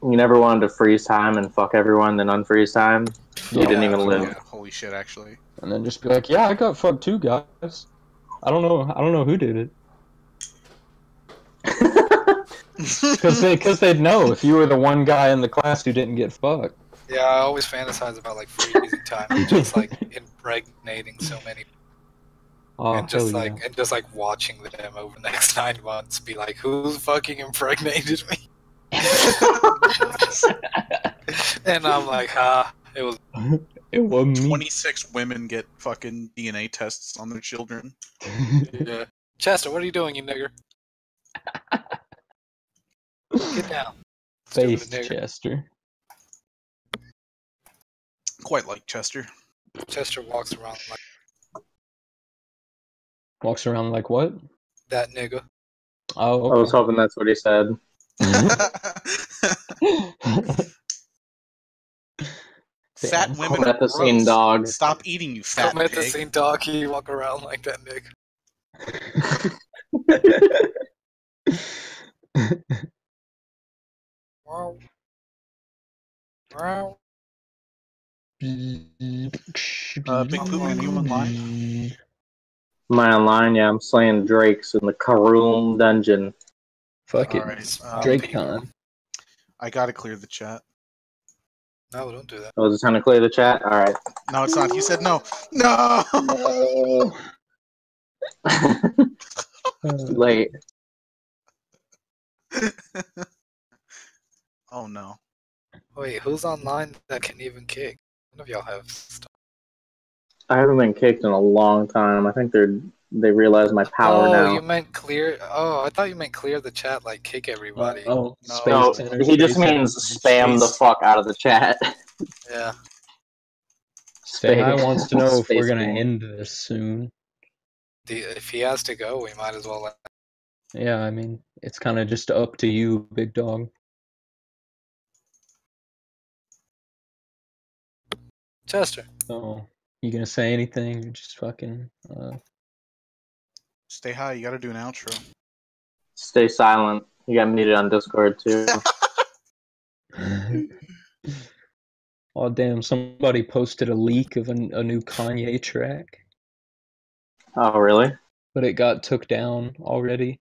You never wanted to freeze time and fuck everyone, then unfreeze time? You didn't even live. Yeah, holy shit, actually. And then just be like, yeah, I got fucked too, guys. I don't know who did it. Because they'd know if you were the one guy in the class who didn't get fucked. Yeah, I always fantasize about like freezing time and just like impregnating so many, Oh, and just hell like watching them over the next 9 months, be like, who fucking impregnated me? And I'm like, it was. It was me. 26 women get fucking DNA tests on their children. Yeah. Chester, what are you doing, you nigger? Get down. Face Stupid nigger. Chester. Quite like Chester. Chester walks around like Walks around like what? that nigga. Oh, I was hoping that's what he said. Fat Damn. women are Methicine gross. dog. Stop eating, you fat Come at the pig. same dog, you walk around like that nigga. Wow. Wow. Bigpoopman, you online? Am I online? Yeah, I'm slaying drakes in the Karoom dungeon. Fuck it. Alright, Drake Con. I gotta clear the chat. No, don't do that. Oh, is it time to clear the chat? Alright. No, it's not. He said no. No! Too late. Oh no. Wait, who's online that can even kick? None of y'all have stuff. I haven't been kicked in a long time. I think they realize my power now. You meant clear. Oh, I thought you meant clear the chat, like kick everybody. Oh, No. Space No, Center, he just Space means Center. spam the fuck out of the chat. Yeah. Say Hi wants to know if we're Space gonna Center. end this soon. If he has to go, we might as well. Yeah, I mean, it's kind of just up to you, big dog. Chester. So, you gonna say anything? Or just fucking. Stay high, you gotta do an outro. Stay silent. You got muted on Discord too. Oh damn! Somebody posted a leak of a new Kanye track, Oh, really? but it got took down already.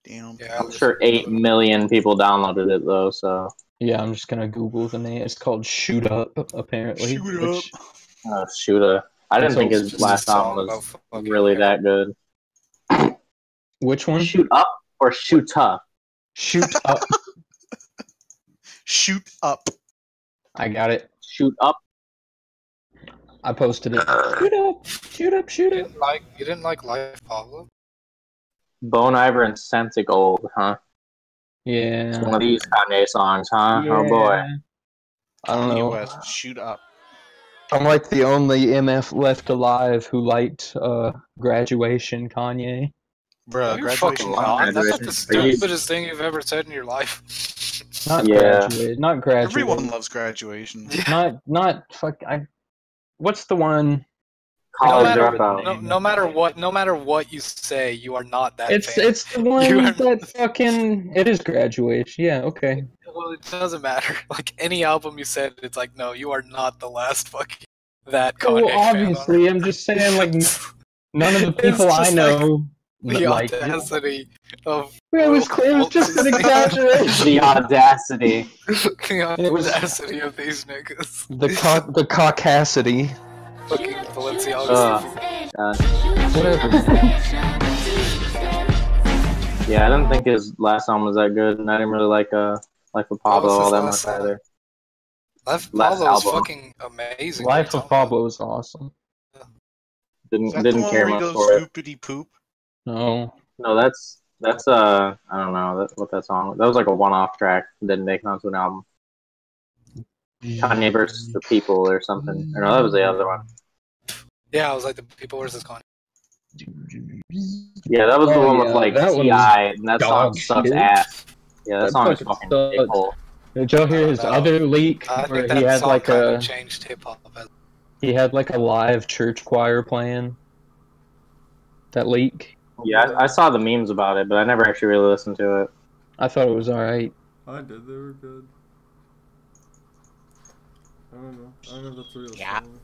Damn. Yeah, I'm sure 8 million people downloaded it though, so. Yeah, I'm just gonna Google the name. It's called "Shoot Up," apparently. Shoot which- Oh, shooter. I didn't think his Just last a song album about was fucking really hair. that good. Which one? Shoot up or shoot up? Shoot Up. Shoot up. I got it. Shoot up. I posted it. Shoot up! Shoot up! Shoot up! You didn't like Life Pablo? Bone Iver and Scented Gold, huh? It's one Yeah. of these Kanye songs, huh? Oh boy. I don't know. US, shoot up. I'm like the only MF left alive who liked Graduation Kanye. Bruh, You're graduation fucking lying. That's like the Graduation. stupidest thing you've ever said in your life. Not Yeah. graduate. Not graduate. Everyone loves graduation. Not fuck. What's the one? College matter- Dropout. No matter what you say, you are not that. It's fan. it's the one You are- that fucking. It is Graduation. Yeah. Okay. Well, it doesn't matter. Like any album you said, it's like no, you are not the last fucking that Kanye Well, fan. obviously, I'm just saying like none of the people It's I just know The audacity of... It was just an exaggeration. The audacity. The audacity of these niggas. The caucasity. Fucking Balenciaga. Whatever. Yeah, I didn't think his last album was that good, and I didn't really like Life of Pablo all that much either. Life of Pablo was fucking amazing. Life of Pablo was awesome. Didn't care much for it. Poopity poop? No. No, that's I don't know what that song. That was like a one-off track. Didn't make it onto an album. Kanye versus the People or something. Or no, that was the other one. Yeah, I was like the People versus Kanye. Yeah, that was the one with like T.I. and that song sucks ass. Yeah, that song is fucking dickhole. Did y'all hear his other leak where he had like a changed hip hop? He had like a live church choir playing. That leak. Yeah, I saw the memes about it, but I never actually really listened to it. I thought it was alright. I did, they were good. I don't know if that's a real song.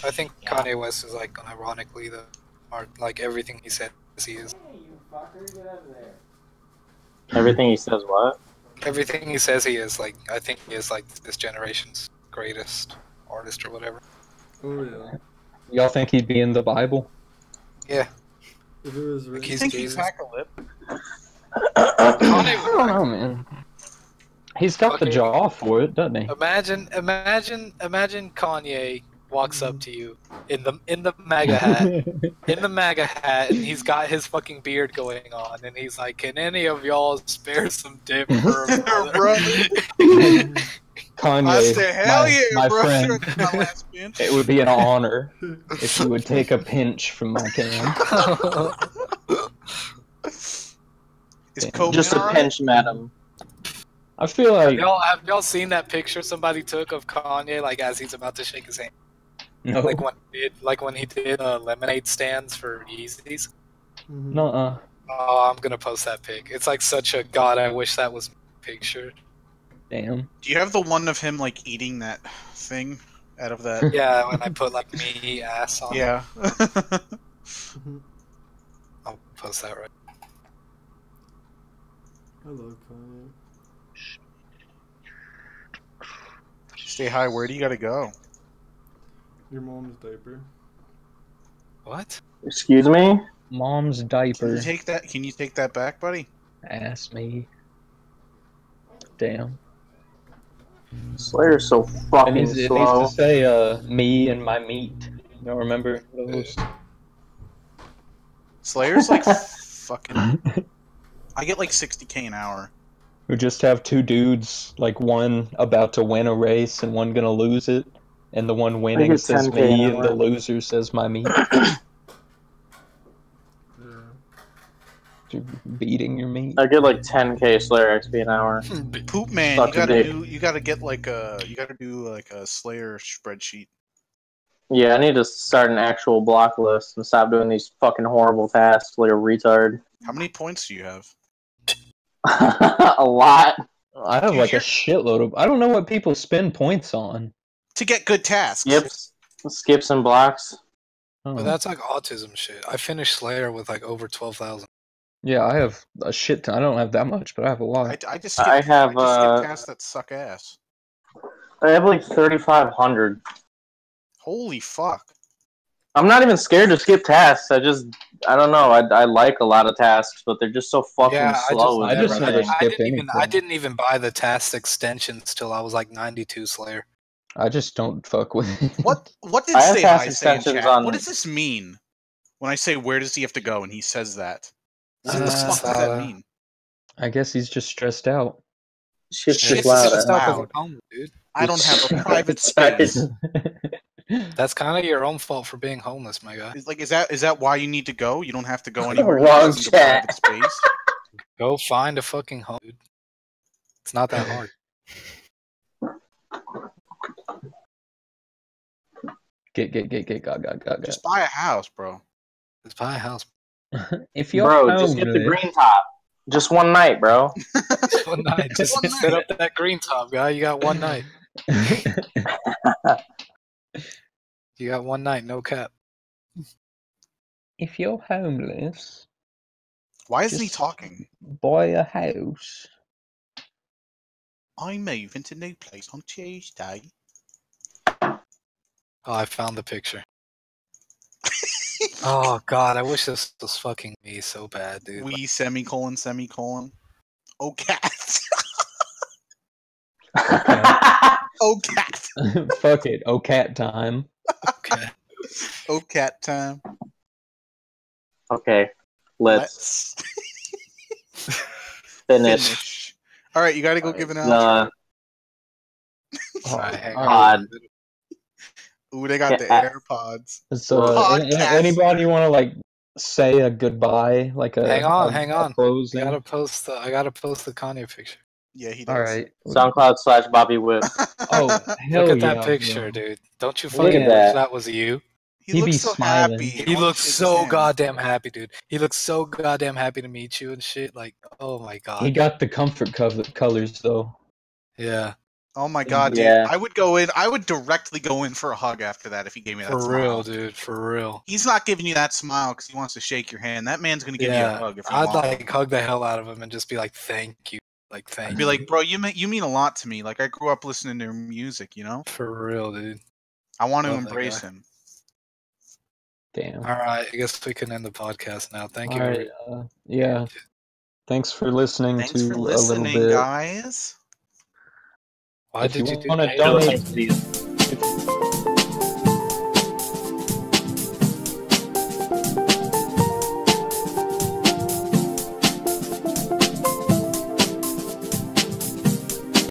I think Kanye West is like ironically the art, like everything he says he is. Hey, you fucker, get out of there. Everything he says what? Everything he says he is, like, I think he is like this generation's greatest artist or whatever. Oh yeah. Y'all think he'd be in the Bible? Yeah. If it was You think he's Hack-a-Lip? I don't know, man. He's got the jaw for it, doesn't he? Imagine Kanye walks up to you in the MAGA hat, and he's got his fucking beard going on, and he's like, "Can any of y'all spare some dip for a brother?" Kanye, I said, "Hell yeah, my bro!" friend. It would be an honor if you would take a pinch from my can. Just a pinch, madam. I feel like have y'all seen that picture somebody took of Kanye like as he's about to shake his hand? no, Like when he did lemonade stands for Yeezys. nuh-uh. Oh, I'm gonna post that pic. It's like such a god. I wish that was picture. Damn. Do you have the one of him like eating that thing out of that? Yeah, when I put like me ass on. Yeah. I'll post that right. I love Kanye. Stay high. Where do you gotta go? Your mom's diaper. What? Excuse me? Mom's diaper. Can you take that back, buddy? Ask me. Damn. Slayer's so It fucking needs slow. to say me and my meat. Y'all remember those? Slayer's like fucking. I get like 60K an hour. We just have two dudes, like one about to win a race and one gonna lose it, and the one winning says 10K me an and hour. the loser says my meat. You're beating your meat. I get like 10k Slayer XP an hour. Poop man, Suck a dick. you gotta do like a Slayer spreadsheet. Yeah, I need to start an actual block list and stop doing these fucking horrible tasks like a retard. How many points do you have? A lot. I have like a shitload of. I don't know what people spend points on. To get good tasks. Skips and blocks. Oh. But that's like autism shit. I finished Slayer with like over 12,000. Yeah, I have a shit ton. I don't have that much, but I have a lot. I just I have, skip tasks that suck ass. I have like 3,500. Holy fuck. I'm not even scared to skip tasks. I don't know. I like a lot of tasks, but they're just so fucking slow. I just never skip anything. I didn't even buy the task extensions till I was like 92 Slayer. I just don't fuck with it. What did I have Say task Hi say in extensions chat? on- What does this mean? When I say where does he have to go and he says that? What the Uh, fuck does that mean? I guess he's just stressed out. Shit's Shit's just loud. just eh? loud. Dude. I don't have a private Sorry. space. That's kind of your own fault for being homeless, my guy. Is that why you need to go? You don't have to go anywhere. Wrong You just need a chat. private space. Go find a fucking home, dude. It's not that hard. Get. Just buy a house, bro. Just buy a house. If you're Bro, just get the green top. Just one night, bro. Just one night. Just set up that green top, guy. You got one night. You got one night, no cap. If you're homeless, Why isn't he talking? Buy a house. I move into new place on Tuesday. Oh, I found the picture. Oh god, I wish this was fucking me so bad, dude. We semicolon semicolon. Oh cat. Oh cat. Fuck it. Oh cat time. Okay. Oh cat time. Okay, let's finish. All right, you gotta go give an outro. Alright, hang on. Ooh, they got the AirPods. So, anybody want to like say a goodbye? Like a hang on. Closing? I gotta post the Kanye picture. Yeah, he does. All right. SoundCloud/Bobby Whip. Oh, hell Look at yeah, that picture, bro. dude. Don't you Look fucking at wish that. that was you? He looks so smiling. happy. He looks so goddamn happy, dude. He looks so goddamn happy to meet you and shit. Like, oh my god. He got the comfort colors though. Yeah. Oh my god, dude. Yeah. I would directly go in for a hug after that if he gave me that For smile. real, dude. For real. He's not giving you that smile because he wants to shake your hand. That man's gonna give you a hug if you I'd want. like hug the hell out of him and just be like, thank you. Like, thank I'd you. be like, bro, you mean a lot to me. Like, I grew up listening to your music, you know? For real, dude. I want to Love that embrace guy. him. Damn. Alright, I guess we can end the podcast now. Thank you. All right. Yeah. Thanks for listening Thanks to for a little listening, bit. guys. Why If did you you do wanna that? donate- Please.